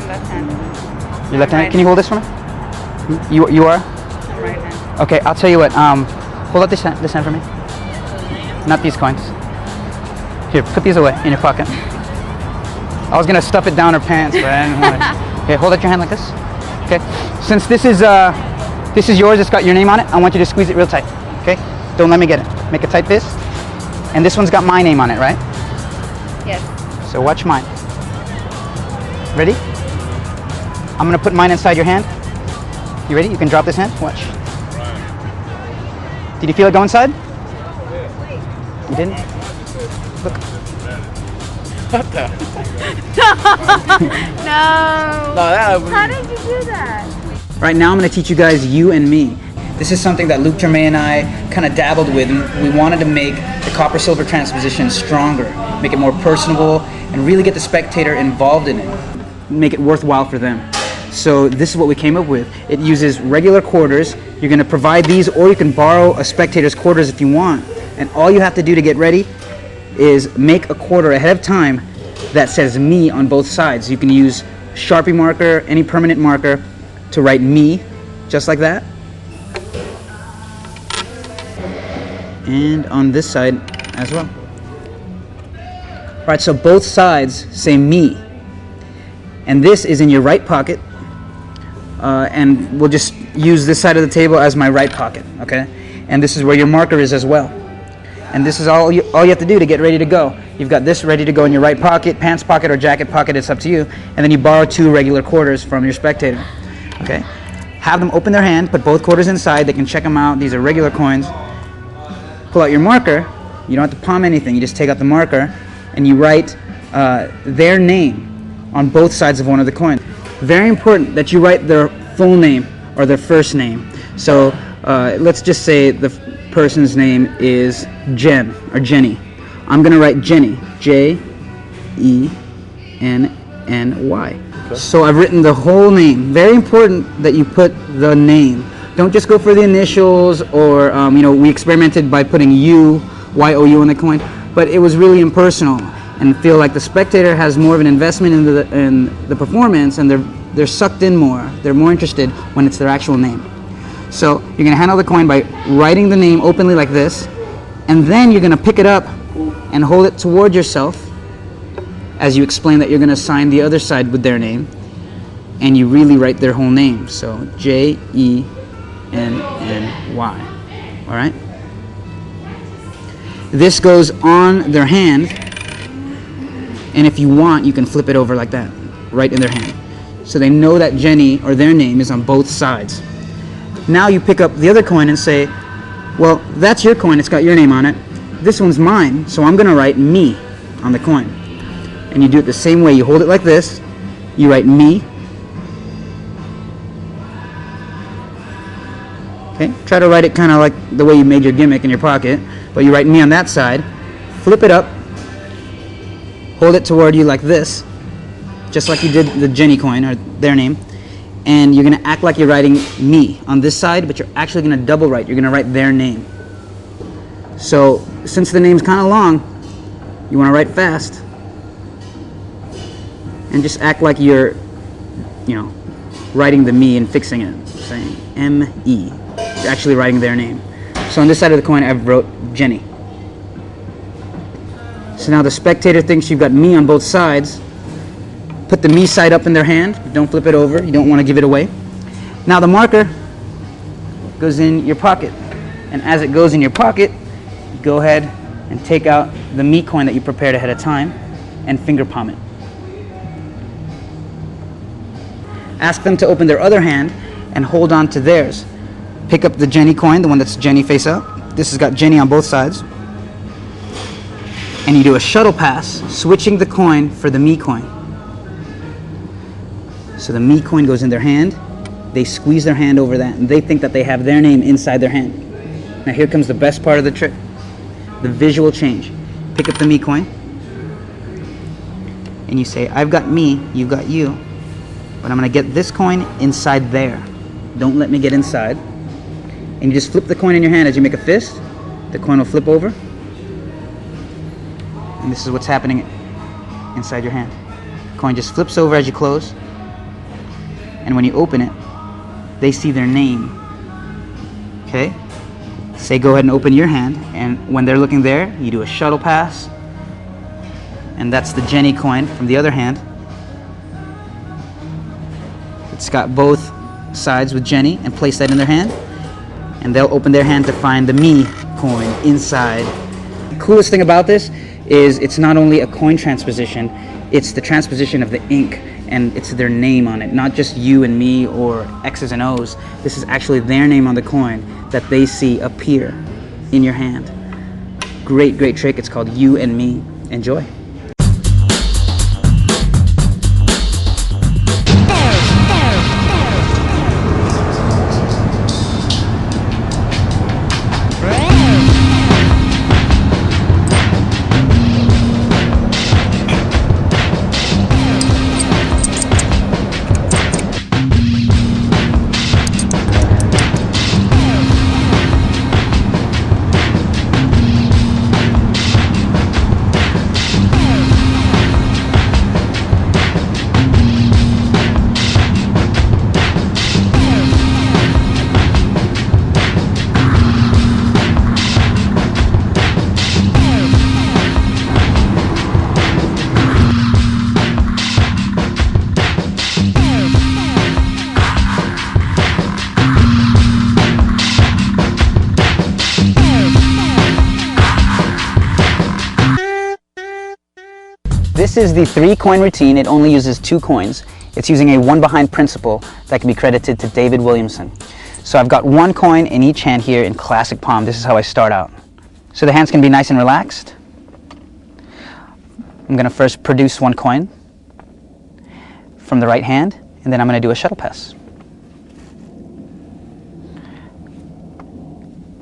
Left-handed. You're left-handed. Right. Can you hold this for me? You are? I'm right-handed. Okay. I'll tell you what. Hold up this hand for me. Not these coins. Here, put these away in your pocket. I was gonna stuff it down her pants, but I didn't want to. Okay, hold out your hand like this. Okay. Since this is This is yours, it's got your name on it. I want you to squeeze it real tight, okay? Don't let me get it. Make a tight fist. And this one's got my name on it, right? Yes. So watch mine. Ready? I'm gonna put mine inside your hand. You ready? You can drop this hand. Watch. Did you feel it go inside? You didn't? Look. What the? No. No, that How did you do that? Right now I'm gonna teach you guys you and me. This is something that Luke Terme and I kind of dabbled with, and we wanted to make the copper-silver transposition stronger, make it more personable, and really get the spectator involved in it, make it worthwhile for them. So this is what we came up with. It uses regular quarters. You're going to provide these, or you can borrow a spectator's quarters if you want. And all you have to do to get ready is make a quarter ahead of time that says me on both sides. You can use Sharpie marker, any permanent marker, to write me, just like that. And on this side as well. All right, so both sides say me. And this is in your right pocket. And we'll just use this side of the table as my right pocket, okay? And this is where your marker is as well. And this is all you have to do to get ready to go. You've got this ready to go in your right pocket, pants pocket, or jacket pocket, it's up to you. And then you borrow 2 regular quarters from your spectator, okay? Have them open their hand, put both quarters inside, they can check them out. These are regular coins. Pull out your marker. You don't have to palm anything, you just take out the marker and you write their name on both sides of one of the coins. Very important that you write their full name or their first name. So let's just say the person's name is Jen or Jenny. I'm going to write Jenny, J-E-N-N-Y. Okay. So I've written the whole name. Very important that you put the name. Don't just go for the initials, or you know, we experimented by putting U, Y-O-U on the coin, but it was really impersonal, and feel like the spectator has more of an investment in the performance, and they're sucked in more. They're more interested when it's their actual name. So you're going to handle the coin by writing the name openly like this, and then you're going to pick it up and hold it toward yourself as you explain that you're going to sign the other side with their name, and you really write their whole name. So J-E-N-N-Y. All right? This goes on their hand, and if you want, you can flip it over like that, right in their hand. So they know that Jenny, or their name, is on both sides. Now you pick up the other coin and say, well, that's your coin, it's got your name on it. This one's mine, so I'm going to write me on the coin. And you do it the same way. You hold it like this, you write me. Okay, try to write it kind of like the way you made your gimmick in your pocket, but you write me on that side, flip it up, hold it toward you like this, just like you did the Jenny coin, or their name, and you're going to act like you're writing me on this side, but you're actually going to double write. You're going to write their name. So since the name's kind of long, you want to write fast, and just act like you're, you know, writing the me and fixing it, saying M-E. You're actually writing their name. So on this side of the coin, I've wrote Jenny. So now the spectator thinks you've got me on both sides. Put the me side up in their hand. Don't flip it over. You don't want to give it away. Now the marker goes in your pocket. And as it goes in your pocket, go ahead and take out the me coin that you prepared ahead of time and finger palm it. Ask them to open their other hand and hold on to theirs. Pick up the Jenny coin, the one that's Jenny face up. This has got Jenny on both sides. And you do a shuttle pass, switching the coin for the me coin. So the me coin goes in their hand. They squeeze their hand over that, and they think that they have their name inside their hand. Now here comes the best part of the trick, the visual change. Pick up the me coin, and you say, I've got me, you've got you, but I'm going to get this coin inside there. Don't let me get inside. And you just flip the coin in your hand as you make a fist. The coin will flip over. And this is what's happening inside your hand. The coin just flips over as you close. And when you open it, they see their name. Okay? Say go ahead and open your hand. And when they're looking there, you do a shuttle pass. And that's the Jenny coin from the other hand. It's got both sides with Jenny and place that in their hand, and they'll open their hand to find the me coin inside. The coolest thing about this is it's not only a coin transposition, it's the transposition of the ink, and it's their name on it, not just you and me or X's and O's. This is actually their name on the coin that they see appear in your hand. Great, great trick. It's called You and Me. Enjoy. This is the 3-coin routine. It only uses 2 coins. It's using a one behind principle that can be credited to David Williamson. So I've got 1 coin in each hand here in classic palm. This is how I start out. So the hands can be nice and relaxed. I'm going to first produce 1 coin from the right hand, and then I'm going to do a shuttle pass.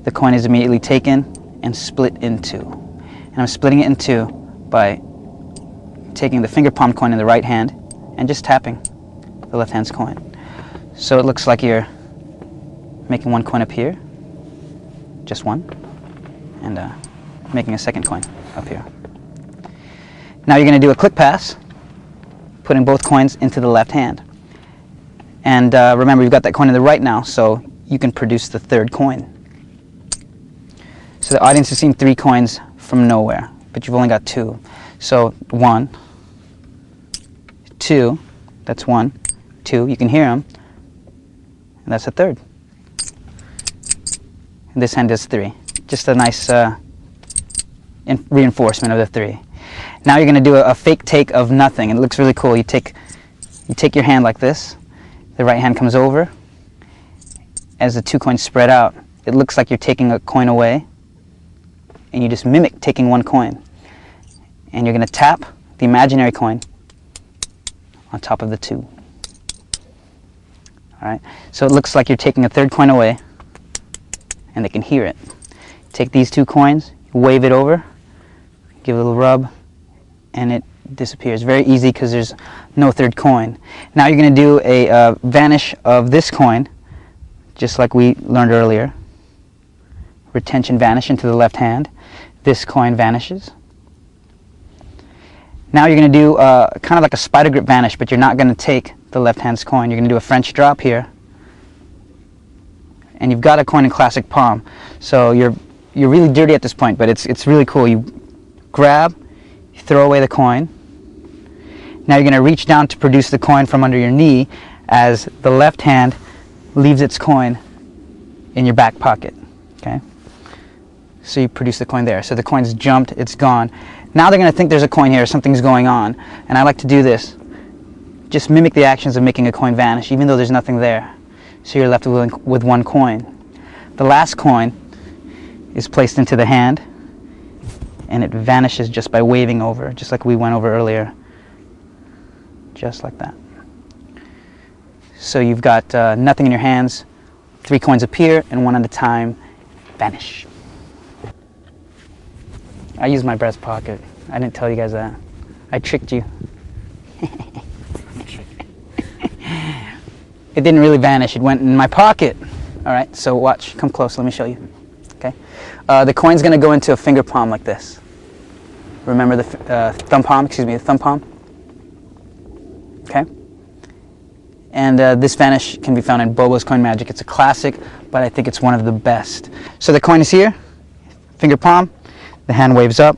The coin is immediately taken and split in 2. And I'm splitting it in 2 by taking the finger palm coin in the right hand and just tapping the left hand's coin. So it looks like you're making 1 coin up here, just 1, and making a 2nd coin up here. Now you're going to do a click pass, putting both coins into the left hand. And remember, you've got that coin in the right now, so you can produce the 3rd coin. So the audience has seen 3 coins from nowhere, but you've only got 2. So 1, 2, that's 1, 2, you can hear them, and that's a 3rd. And this hand does 3. Just a nice reinforcement of the 3. Now you're going to do a fake take of nothing, and it looks really cool. You take your hand like this, the right hand comes over. As the 2 coins spread out, it looks like you're taking a coin away, and you just mimic taking 1 coin. And you're going to tap the imaginary coin on top of the 2. All right? So it looks like you're taking a 3rd coin away, and they can hear it. Take these 2 coins, wave it over, give it a little rub, and it disappears. Very easy because there's no 3rd coin. Now you're going to do a vanish of this coin, just like we learned earlier. Retention vanish into the left hand. This coin vanishes. Now you're going to do kind of like a spider grip vanish, but you're not going to take the left hand's coin. You're going to do a French drop here. And you've got a coin in classic palm. So you're really dirty at this point, but it's really cool. You grab, you throw away the coin. Now you're going to reach down to produce the coin from under your knee as the left hand leaves its coin in your back pocket. Okay? So you produce the coin there. So the coin's jumped, it's gone. Now they're going to think there's a coin here, something's going on. And I like to do this. Just mimic the actions of making a coin vanish, even though there's nothing there. So you're left with 1 coin. The last coin is placed into the hand, and it vanishes just by waving over, just like we went over earlier. Just like that. So you've got nothing in your hands, 3 coins appear, and 1 at a time vanish. I used my breast pocket. I didn't tell you guys that. I tricked you. It didn't really vanish. It went in my pocket. All right, so watch. Come close. Let me show you. Okay. The coin's going to go into a finger palm like this. Remember the thumb palm? Excuse me, the thumb palm. Okay. And this vanish can be found in Bobo's Coin Magic. It's a classic, but I think it's one of the best. So the coin is here. Finger palm. The hand waves up,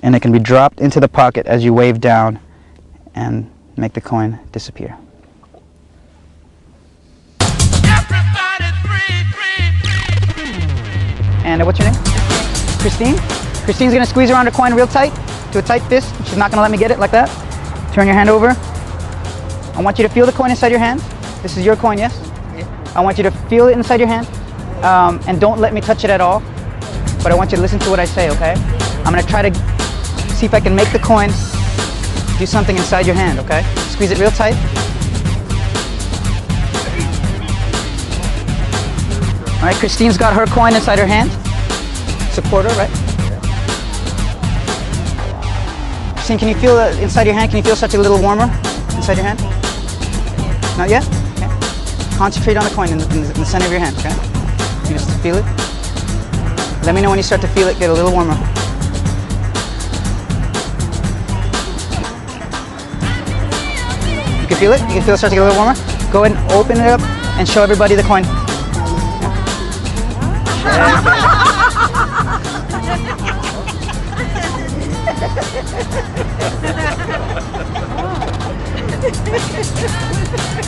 and it can be dropped into the pocket as you wave down and make the coin disappear. And what's your name? Christine? Christine's gonna squeeze around her coin real tight, to a tight fist. She's not gonna let me get it like that. Turn your hand over. I want you to feel the coin inside your hand. This is your coin, yes? Yeah. I want you to feel it inside your hand. And don't let me touch it at all. But I want you to listen to what I say, okay? I'm gonna try to see if I can make the coin do something inside your hand, okay? Squeeze it real tight. All right, Christine's got her coin inside her hand. Support her, right? Christine, can you feel it inside your hand? Can you feel such a little warmer inside your hand? Not yet? Okay. Concentrate on the coin in the center of your hand, okay? You just feel it. Let me know when you start to feel it get a little warmer. You can feel it? You can feel it start to get a little warmer? Go ahead and open it up and show everybody the coin.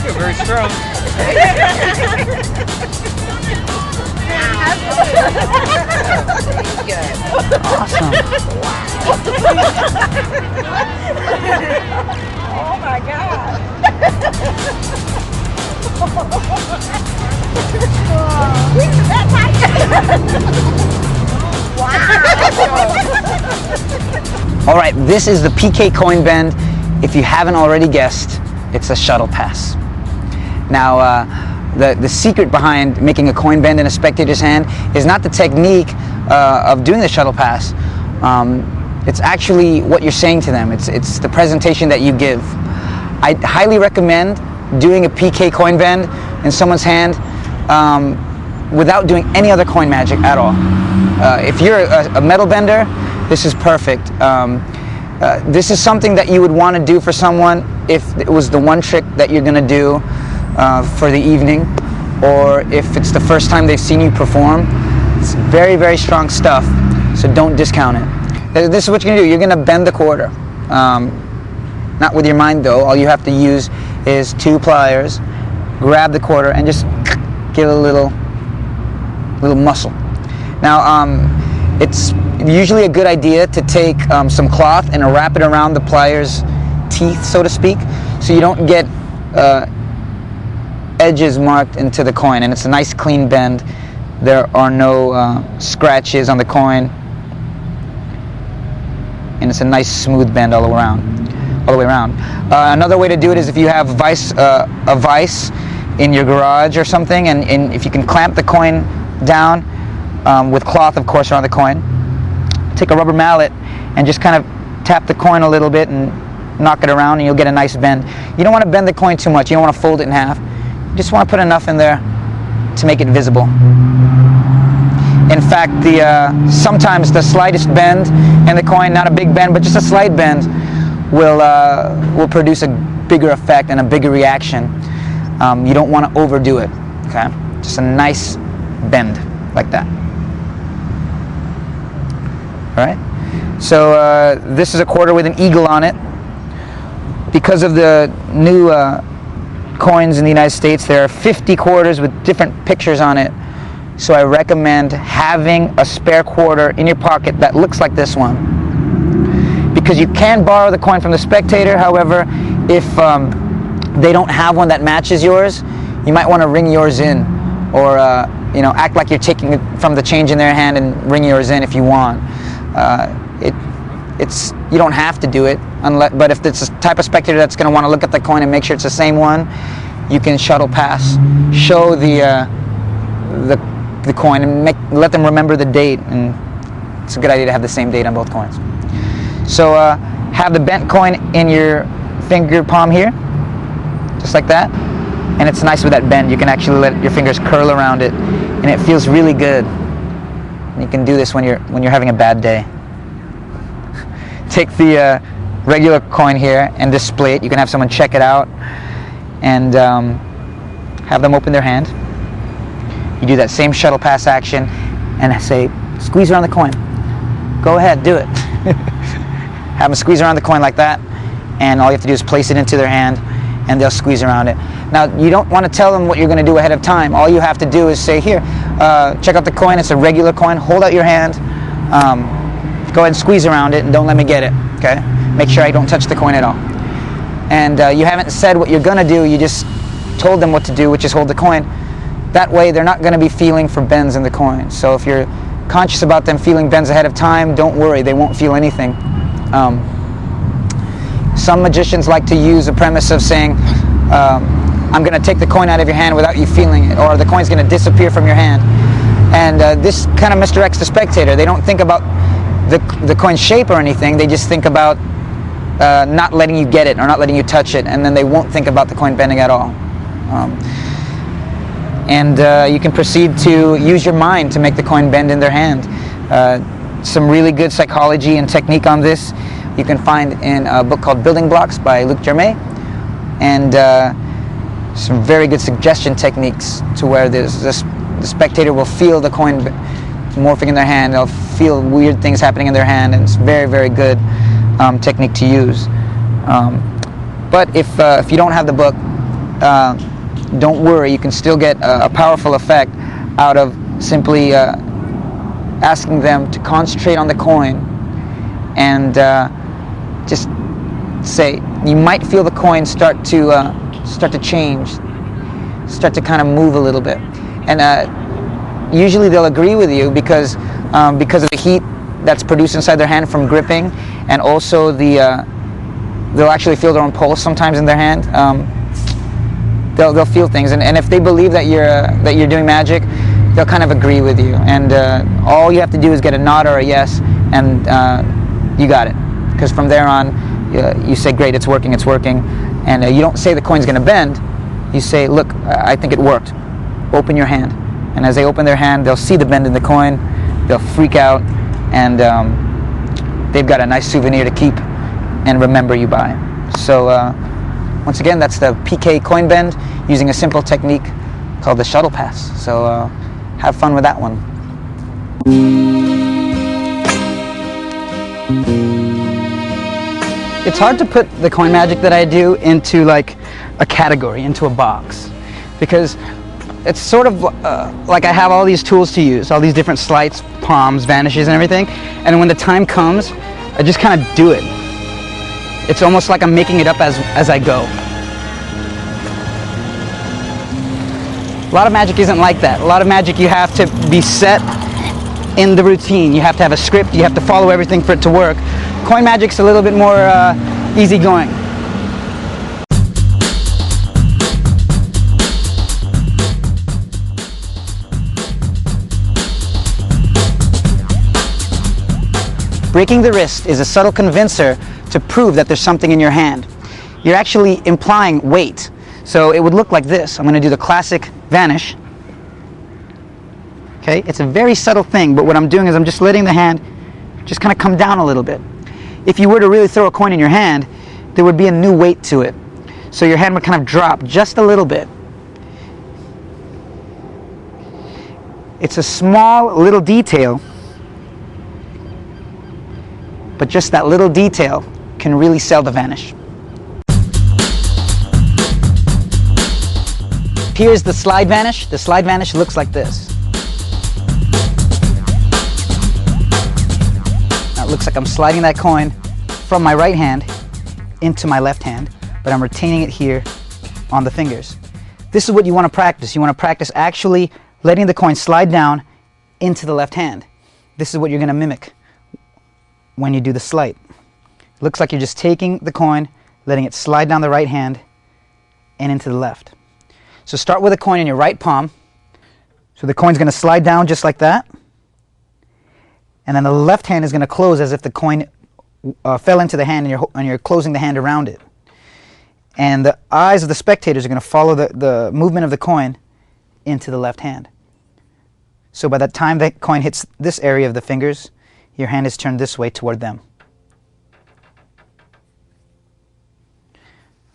You're very strong. Awesome. Oh my God. All right, this is the PK coin bend. If you haven't already guessed, it's a shuttle pass. Now, the secret behind making a coin bend in a spectator's hand is not the technique of doing the shuttle pass. It's actually what you're saying to them. It's the presentation that you give. I highly recommend doing a PK coin bend in someone's hand without doing any other coin magic at all. If you're a metal bender, this is perfect. This is something that you would want to do for someone if it was the one trick that you're going to do for the evening, or if it's the first time they've seen you perform. It's very, very strong stuff, so don't discount it. This is what you're going to do. You're going to bend the quarter. Not with your mind, though. All you have to use is 2 pliers, grab the quarter, and just give it a little muscle. Now, it's usually a good idea to take some cloth and wrap it around the pliers' teeth, so to speak, so you don't get edges marked into the coin, and it's a nice clean bend. There are no scratches on the coin, and it's a nice smooth bend all the way around. Another way to do it is if you have a vise in your garage or something, and if you can clamp the coin down with cloth, of course, around the coin. Take a rubber mallet and just kind of tap the coin a little bit and knock it around, and you'll get a nice bend. You don't want to bend the coin too much. You don't want to fold it in half. You just want to put enough in there to make it visible. In fact, sometimes the slightest bend in the coin, not a big bend, but just a slight bend, will produce a bigger effect and a bigger reaction. You don't want to overdo it. Okay, just a nice bend like that. All right. So this is a quarter with an eagle on it. Because of the new coins in the United States, there are 50 quarters with different pictures on it. So I recommend having a spare quarter in your pocket that looks like this one. Because you can borrow the coin from the spectator. However, if they don't have one that matches yours, you might want to ring yours in, or act like you're taking it from the change in their hand and ring yours in if you want. You don't have to do it, but if it's a type of spectator that's going to want to look at the coin and make sure it's the same one, you can shuttle pass, show the coin, and let them remember the date. And it's a good idea to have the same date on both coins. So have the bent coin in your finger palm here, just like that, and it's nice with that bend. You can actually let your fingers curl around it, and it feels really good. And you can do this when you're having a bad day. Take the regular coin here and display it. You can have someone check it out, and have them open their hand. You do that same shuttle pass action and say, squeeze around the coin. Go ahead, do it. Have them squeeze around the coin like that, and all you have to do is place it into their hand, and they'll squeeze around it. Now, you don't want to tell them what you're going to do ahead of time. All you have to do is say, here, check out the coin. It's a regular coin. Hold out your hand. Go ahead and squeeze around it and don't let me get it, okay? Make sure I don't touch the coin at all. And you haven't said what you're going to do, you just told them what to do, which is hold the coin. That way they're not going to be feeling for bends in the coin. So if you're conscious about them feeling bends ahead of time, don't worry, they won't feel anything. Some magicians like to use a premise of saying, I'm going to take the coin out of your hand without you feeling it, or the coin's going to disappear from your hand. And this kind of misdirects the spectator. They don't think about the coin's shape or anything, they just think about not letting you get it or not letting you touch it, and then they won't think about the coin bending at all. You can proceed to use your mind to make the coin bend in their hand. Some really good psychology and technique on this you can find in a book called Building Blocks by Luc Germain, and some very good suggestion techniques to where the spectator will feel the coin morphing in their hand. They'll feel weird things happening in their hand, and it's very, very good technique to use. But if you don't have the book, don't worry, you can still get a powerful effect out of simply asking them to concentrate on the coin and just say, you might feel the coin start to change, start to kind of move a little bit. And usually they'll agree with you because of the heat that's produced inside their hand from gripping, and also they'll actually feel their own pulse sometimes in their hand. They'll feel things, and if they believe that you're doing magic, they'll kind of agree with you. And all you have to do is get a nod or a yes, and you got it. Because from there on, you say, great, it's working, and you don't say the coin's going to bend. You say, look, I think it worked. Open your hand. And as they open their hand, they'll see the bend in the coin, they'll freak out, and they've got a nice souvenir to keep and remember you by. So once again, that's the PK coin bend using a simple technique called the shuttle pass. So have fun with that one. It's hard to put the coin magic that I do into like a category, into a box, because it's sort of like I have all these tools to use, all these different sleights, palms, vanishes, and everything, and when the time comes, I just kind of do it. It's almost like I'm making it up as I go. A lot of magic isn't like that. A lot of magic, you have to be set in the routine. You have to have a script, you have to follow everything for it to work. Coin magic's a little bit more easygoing. Breaking the wrist is a subtle convincer to prove that there's something in your hand. You're actually implying weight. So it would look like this. I'm going to do the classic vanish. Okay, it's a very subtle thing, but what I'm doing is I'm just letting the hand just kind of come down a little bit. If you were to really throw a coin in your hand, there would be a new weight to it. So your hand would kind of drop just a little bit. It's a small little detail, but just that little detail can really sell the vanish. Here's the slide vanish. The slide vanish looks like this. Now it looks like I'm sliding that coin from my right hand into my left hand, but I'm retaining it here on the fingers. This is what you want to practice. You want to practice actually letting the coin slide down into the left hand. This is what you're going to mimic when you do the sleight. It looks like you're just taking the coin, letting it slide down the right hand and into the left. So start with a coin in your right palm. So the coin's going to slide down just like that. And then the left hand is going to close as if the coin fell into the hand and you're closing the hand around it. And the eyes of the spectators are going to follow the movement of the coin into the left hand. So by the time the coin hits this area of the fingers, your hand is turned this way toward them.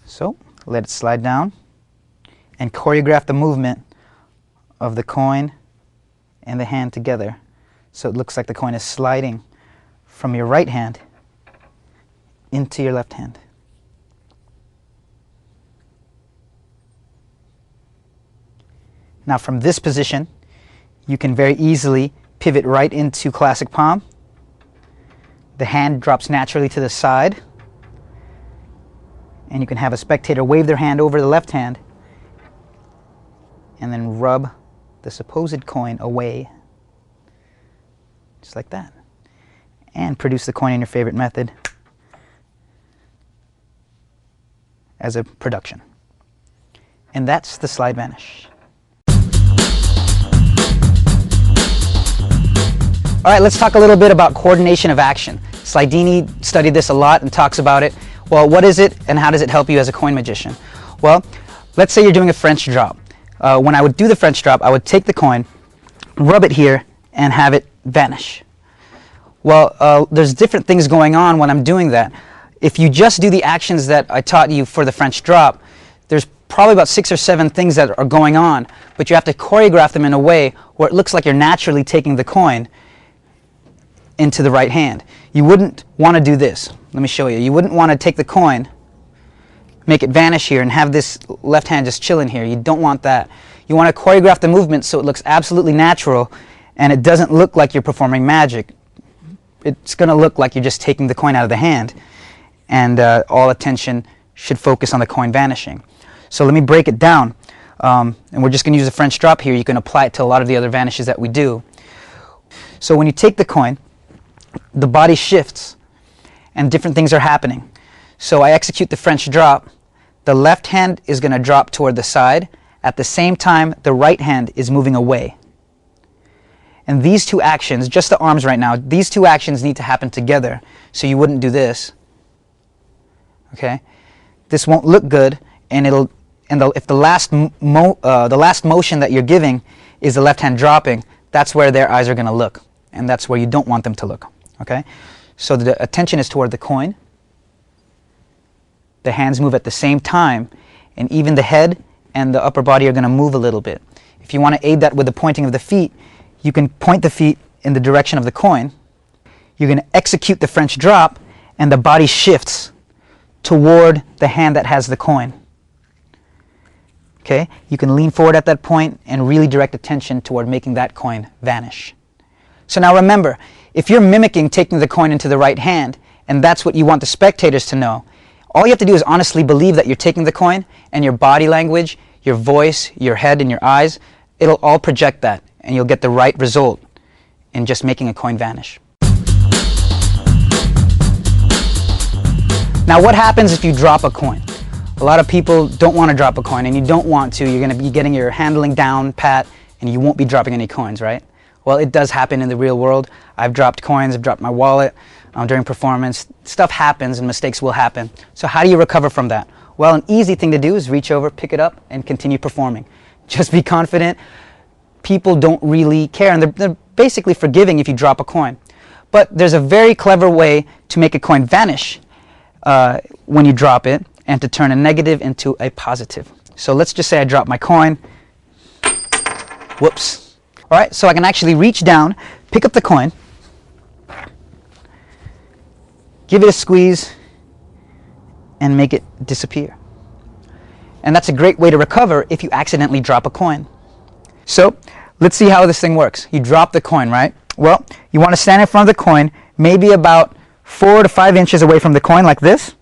So let it slide down and choreograph the movement of the coin and the hand together. So it looks like the coin is sliding from your right hand into your left hand. Now from this position, you can very easily pivot right into classic palm. The hand drops naturally to the side, and you can have a spectator wave their hand over the left hand and then rub the supposed coin away, just like that, and produce the coin in your favorite method as a production. And that's the slide vanish. All right, let's talk a little bit about coordination of action. Slidini studied this a lot and talks about it. Well, what is it and how does it help you as a coin magician? Well, let's say you're doing a French drop. When I would do the French drop, I would take the coin, rub it here, and have it vanish. Well, there's different things going on when I'm doing that. If you just do the actions that I taught you for the French drop, there's probably about 6 or 7 things that are going on, but you have to choreograph them in a way where it looks like you're naturally taking the coin into the right hand. You wouldn't want to do this. Let me show you. You wouldn't want to take the coin, make it vanish here, and have this left hand just chilling here. You don't want that. You want to choreograph the movement so it looks absolutely natural and it doesn't look like you're performing magic. It's going to look like you're just taking the coin out of the hand, and all attention should focus on the coin vanishing. So let me break it down. And we're just going to use a French drop here. You can apply it to a lot of the other vanishes that we do. So when you take the coin, the body shifts and different things are happening. So I execute the French drop. The left hand is going to drop toward the side. At the same time, the right hand is moving away. And these two actions, just the arms right now, these two actions need to happen together. So you wouldn't do this. Okay? This won't look good, and if the last motion that you're giving is the left hand dropping, that's where their eyes are going to look, and that's where you don't want them to look. Okay? So the attention is toward the coin. The hands move at the same time, and even the head and the upper body are going to move a little bit. If you want to aid that with the pointing of the feet, you can point the feet in the direction of the coin. You're going to execute the French drop, and the body shifts toward the hand that has the coin. Okay? You can lean forward at that point and really direct attention toward making that coin vanish. So now remember, if you're mimicking taking the coin into the right hand, and that's what you want the spectators to know, all you have to do is honestly believe that you're taking the coin, and your body language, your voice, your head, and your eyes, it'll all project that, and you'll get the right result in just making a coin vanish. Now what happens if you drop a coin? A lot of people don't want to drop a coin, and you don't want to. You're going to be getting your handling down pat, and you won't be dropping any coins, right? Well, it does happen in the real world. I've dropped coins, I've dropped my wallet during performance. Stuff happens and mistakes will happen. So how do you recover from that? Well, an easy thing to do is reach over, pick it up, and continue performing. Just be confident. People don't really care, and they're basically forgiving if you drop a coin. But there's a very clever way to make a coin vanish when you drop it, and to turn a negative into a positive. So let's just say I drop my coin. Whoops. All right, so I can actually reach down, pick up the coin, give it a squeeze, and make it disappear. And that's a great way to recover if you accidentally drop a coin. So let's see how this thing works. You drop the coin, right? Well, you want to stand in front of the coin, maybe about 4 to 5 inches away from the coin, like this.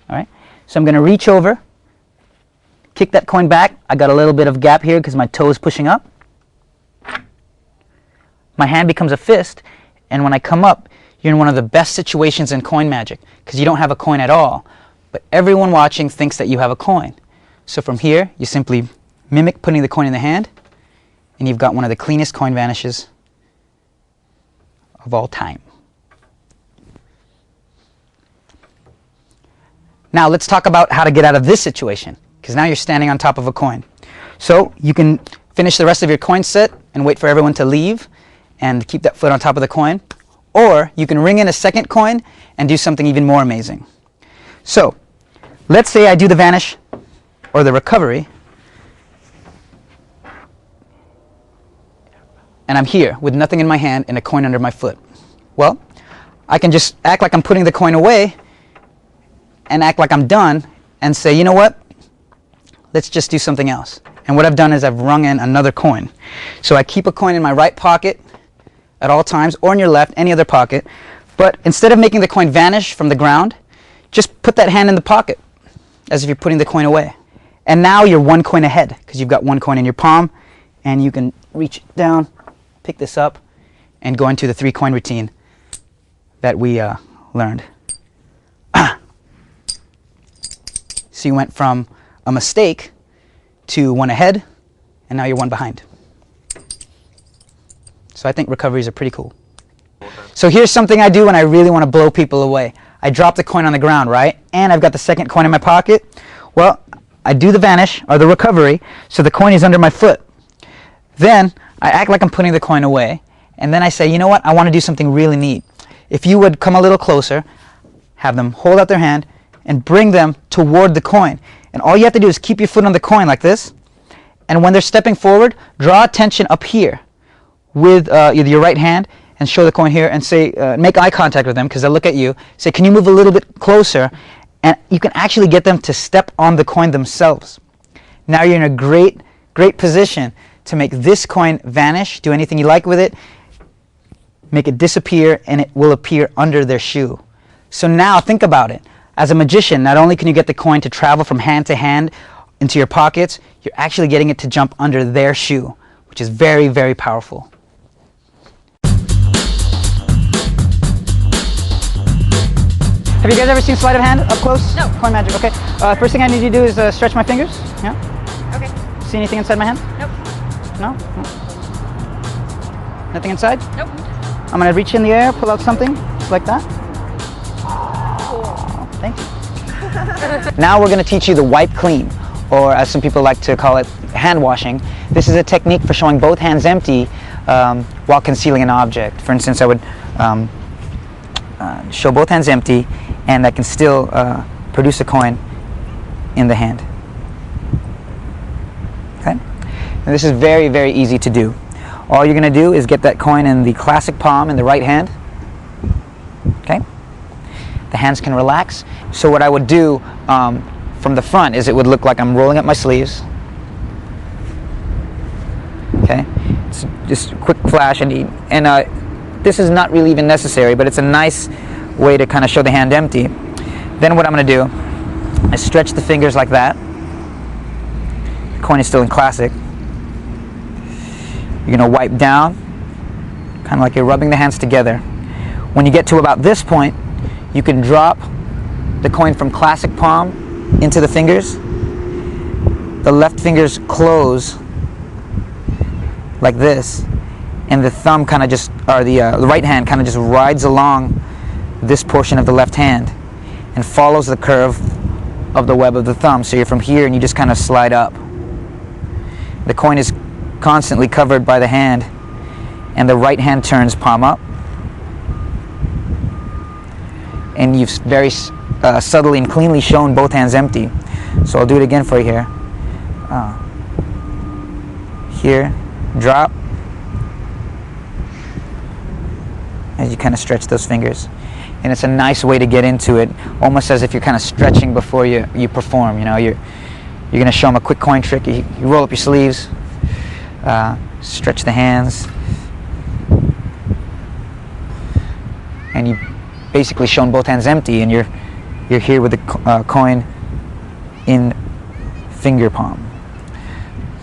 All right, so I'm going to reach over, kick that coin back. I got a little bit of gap here because my toe is pushing up. My hand becomes a fist, and when I come up, you're in one of the best situations in coin magic because you don't have a coin at all, but everyone watching thinks that you have a coin. So from here, you simply mimic putting the coin in the hand, and you've got one of the cleanest coin vanishes of all time. Now let's talk about how to get out of this situation, because now you're standing on top of a coin. So you can finish the rest of your coin set and wait for everyone to leave and keep that foot on top of the coin, or you can ring in a second coin and do something even more amazing. So let's say I do the vanish or the recovery, and I'm here with nothing in my hand and a coin under my foot. Well, I can just act like I'm putting the coin away and act like I'm done and say, you know what, let's just do something else. And what I've done is I've rung in another coin. So I keep a coin in my right pocket at all times, or in your left, any other pocket. But instead of making the coin vanish from the ground, just put that hand in the pocket as if you're putting the coin away. And now you're one coin ahead because you've got one coin in your palm, and you can reach down, pick this up, and go into the 3-coin routine that we learned. So you went from a mistake to one ahead, and now you're one behind. So I think recoveries are pretty cool. So here's something I do when I really want to blow people away. I drop the coin on the ground, right? And I've got the second coin in my pocket. Well, I do the vanish, or the recovery, so the coin is under my foot. Then I act like I'm putting the coin away, and then I say, you know what, I want to do something really neat. If you would come a little closer, have them hold out their hand, and bring them toward the coin. And all you have to do is keep your foot on the coin like this, and when they're stepping forward, draw attention up here with either your right hand, and show the coin here, and say, make eye contact with them, because they'll look at you, say, can you move a little bit closer? And you can actually get them to step on the coin themselves. Now you're in a great position to make this coin vanish, do anything you like with it, make it disappear, and it will appear under their shoe. So now think about it. As a magician, not only can you get the coin to travel from hand to hand into your pockets, you're actually getting it to jump under their shoe, which is very, very powerful. Have you guys ever seen sleight of hand up close? No. Coin magic, okay. First thing I need you to do is stretch my fingers. Yeah. Okay. See anything inside my hand? Nope. No? Nothing inside? Nope. I'm going to reach in the air, pull out something, just like that. Cool. Thank you. Now we're going to teach you the wipe clean, or as some people like to call it, hand washing. This is a technique for showing both hands empty while concealing an object. For instance, I would show both hands empty, and I can still produce a coin in the hand. Okay? And this is very, very easy to do. All you're going to do is get that coin in the classic palm in the right hand. Okay? The hands can relax. So what I would do from the front is it would look like I'm rolling up my sleeves. Okay? It's just a quick flash, and this is not really even necessary, but it's a nice way to kind of show the hand empty. Then what I'm going to do is stretch the fingers like that. The coin is still in classic. You're going to wipe down, kind of like you're rubbing the hands together. When you get to about this point, you can drop the coin from classic palm into the fingers. The left fingers close like this, and the thumb kind of just, or the right hand kind of just rides along this portion of the left hand and follows the curve of the web of the thumb. So you're from here and you just kind of slide up. The coin is constantly covered by the hand, and the right hand turns palm up, and you've very subtly and cleanly shown both hands empty. So I'll do it again for you here. Here, drop, as you kind of stretch those fingers. And it's a nice way to get into it, almost as if you're kind of stretching before you perform. You know, you're going to show them a quick coin trick. You roll up your sleeves, stretch the hands, and you basically shown both hands empty, and you're here with the coin in finger palm.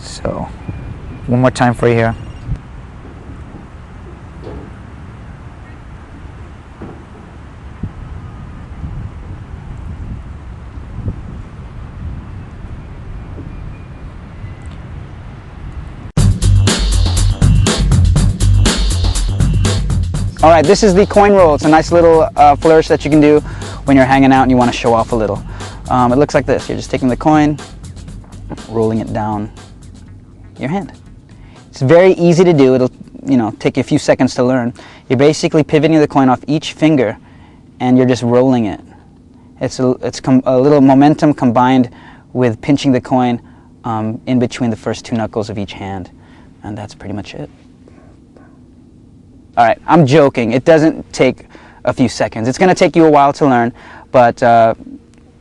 So one more time for you here. All right, this is the coin roll. It's a nice little flourish that you can do when you're hanging out and you want to show off a little. It looks like this. You're just taking the coin, rolling it down your hand. It's very easy to do. It'll, take you a few seconds to learn. You're basically pivoting the coin off each finger, and you're just rolling it. It's a little momentum combined with pinching the coin in between the first two knuckles of each hand, and that's pretty much it. All right, I'm joking. It doesn't take a few seconds. It's going to take you a while to learn, but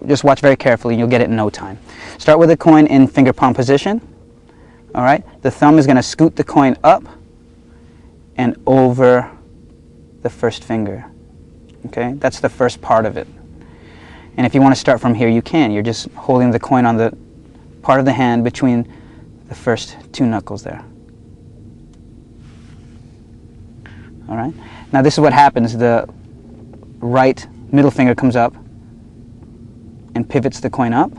just watch very carefully and you'll get it in no time. Start with the coin in finger palm position, All right, the thumb is going to scoot the coin up and over the first finger. Okay, that's the first part of it. And if you want to start from here, you can. You're just holding the coin on the part of the hand between the first two knuckles there. All right, now this is what happens. The right middle finger comes up and pivots the coin up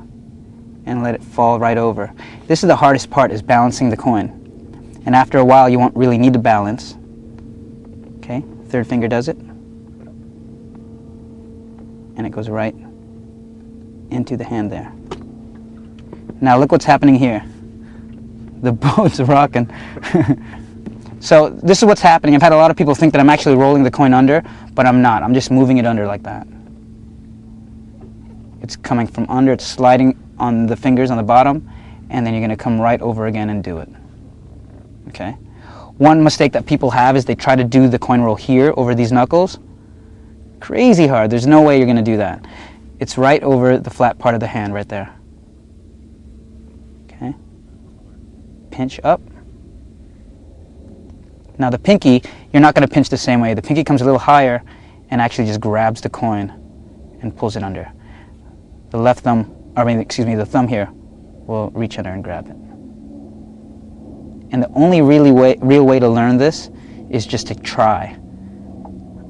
and let it fall right over. This is the hardest part, is balancing the coin. And after a while, you won't really need to balance. Okay, third finger does it. And it goes right into the hand there. Now look what's happening here. The boat's rocking. So this is what's happening. I've had a lot of people think that I'm actually rolling the coin under, but I'm not. I'm just moving it under like that. It's coming from under, it's sliding on the fingers on the bottom, and then you're going to come right over again and do it. Okay? One mistake that people have is they try to do the coin roll here over these knuckles. Crazy hard. There's no way you're going to do that. It's right over the flat part of the hand right there. Okay? Pinch up. Now the pinky, you're not going to pinch the same way. The pinky comes a little higher and actually just grabs the coin and pulls it under. The left thumb, the thumb here will reach under and grab it. And the only real way to learn this is just to try.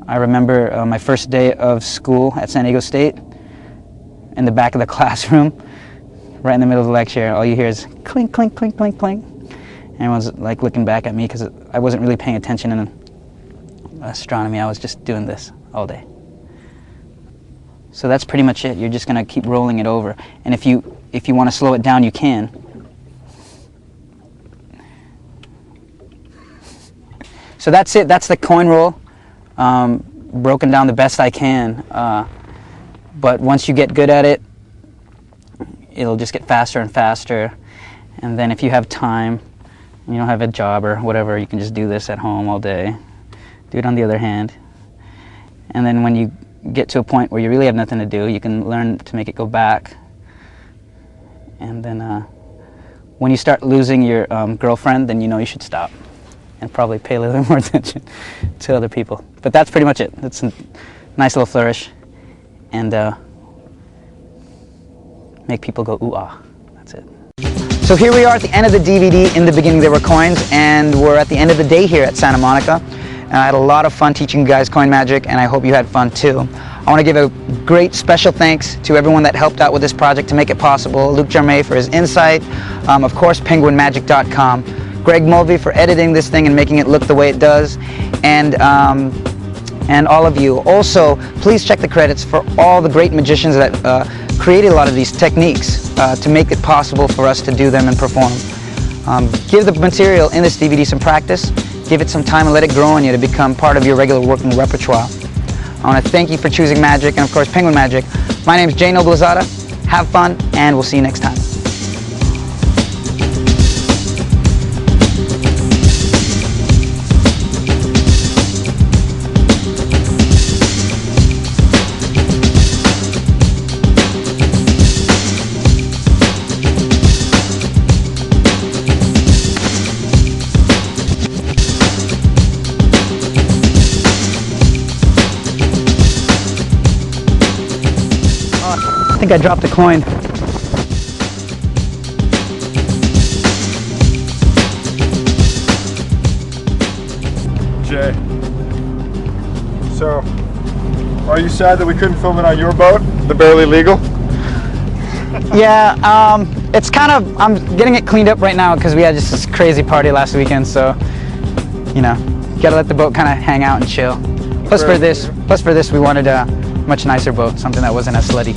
I remember my first day of school at San Diego State, in the back of the classroom, right in the middle of the lecture, all you hear is clink, clink, clink, clink, clink. Everyone's like looking back at me because I wasn't really paying attention in astronomy. I was just doing this all day. So that's pretty much it. You're just going to keep rolling it over. And if you want to slow it down, you can. So that's it. That's the coin roll, broken down the best I can. But once you get good at it, it'll just get faster and faster. And then if you have time, you don't have a job or whatever, you can just do this at home all day. Do it on the other hand. And then when you get to a point where you really have nothing to do, you can learn to make it go back. And then when you start losing your girlfriend, then you know you should stop and probably pay a little more attention to other people. But that's pretty much it. It's a nice little flourish and make people go ooh ah. That's it. So here we are at the end of the DVD. In the beginning there were coins, and we're at the end of the day here at Santa Monica. And I had a lot of fun teaching you guys coin magic, and I hope you had fun too. I want to give a great special thanks to everyone that helped out with this project to make it possible. Luke Germain for his insight, of course penguinmagic.com, Greg Mulvey for editing this thing and making it look the way it does, and all of you. Also, please check the credits for all the great magicians that created a lot of these techniques to make it possible for us to do them and perform. Give the material in this DVD some practice. Give it some time and let it grow on you to become part of your regular working repertoire. I want to thank you for choosing magic and of course Penguin Magic. My name is Noblezada. Have fun and we'll see you next time. I think I dropped a coin. Jay, so are you sad that we couldn't film it on your boat, the Barely Legal? Yeah, it's kind of, I'm getting it cleaned up right now because we had just this crazy party last weekend, so, you know, gotta let the boat kind of hang out and chill. Plus for this we wanted a much nicer boat, something that wasn't as slutty.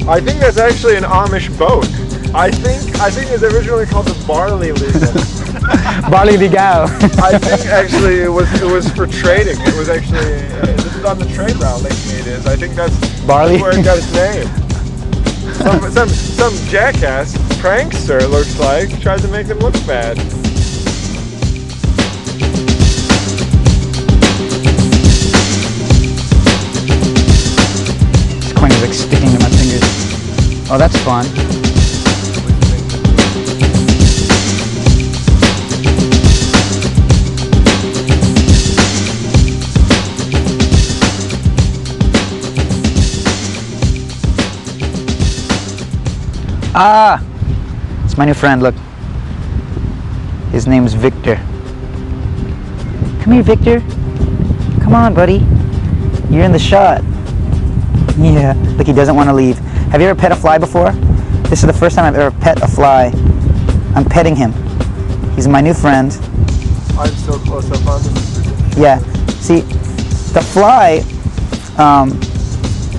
I think that's actually an Amish boat. I think it's originally called the Barley Legal. Barley Legal. I think actually it was for trading. It was actually this is on the trade route Lake Mead is. I think that's Barley. where it got its name. Some jackass prankster, it looks like, tried to make them look bad. This coin is like sticking to my fingers. Oh, that's fun. Ah, it's my new friend, look. His name's Victor. Come here, Victor. Come on, buddy. You're in the shot. Yeah, look, he doesn't want to leave. Have you ever pet a fly before? This is the first time I've ever pet a fly. I'm petting him. He's my new friend. I'm so close up on this. Yeah, see, the fly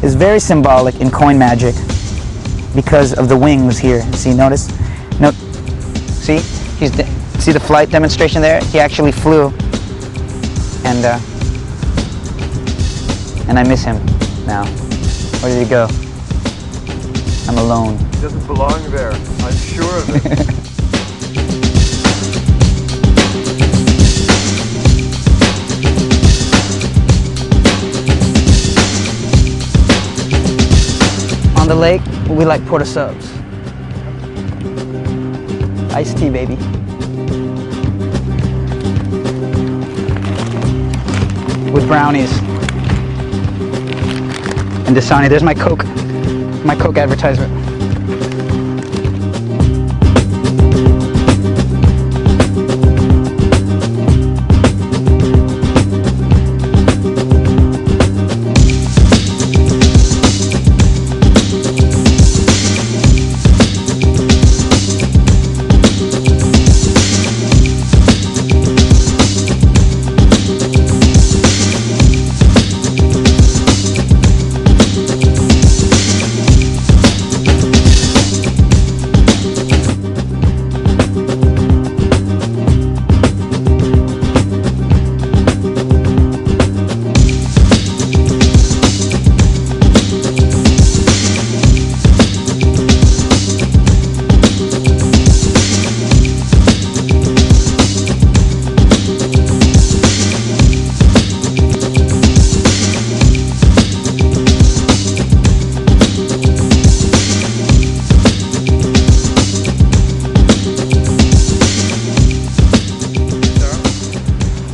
is very symbolic in coin magic because of the wings here. See, notice? No, see? See the flight demonstration there? He actually flew. And I miss him now. Where did he go? I'm alone. He doesn't belong there. I'm sure of it. On the lake, we like porta subs. Iced tea, baby. With brownies. And Dasani, there's my Coke advertisement.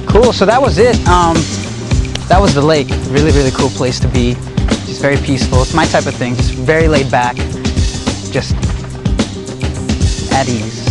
Cool, so that was it. That was the lake. Really, really cool place to be. Just very peaceful. It's my type of thing. Just very laid back. Just at ease.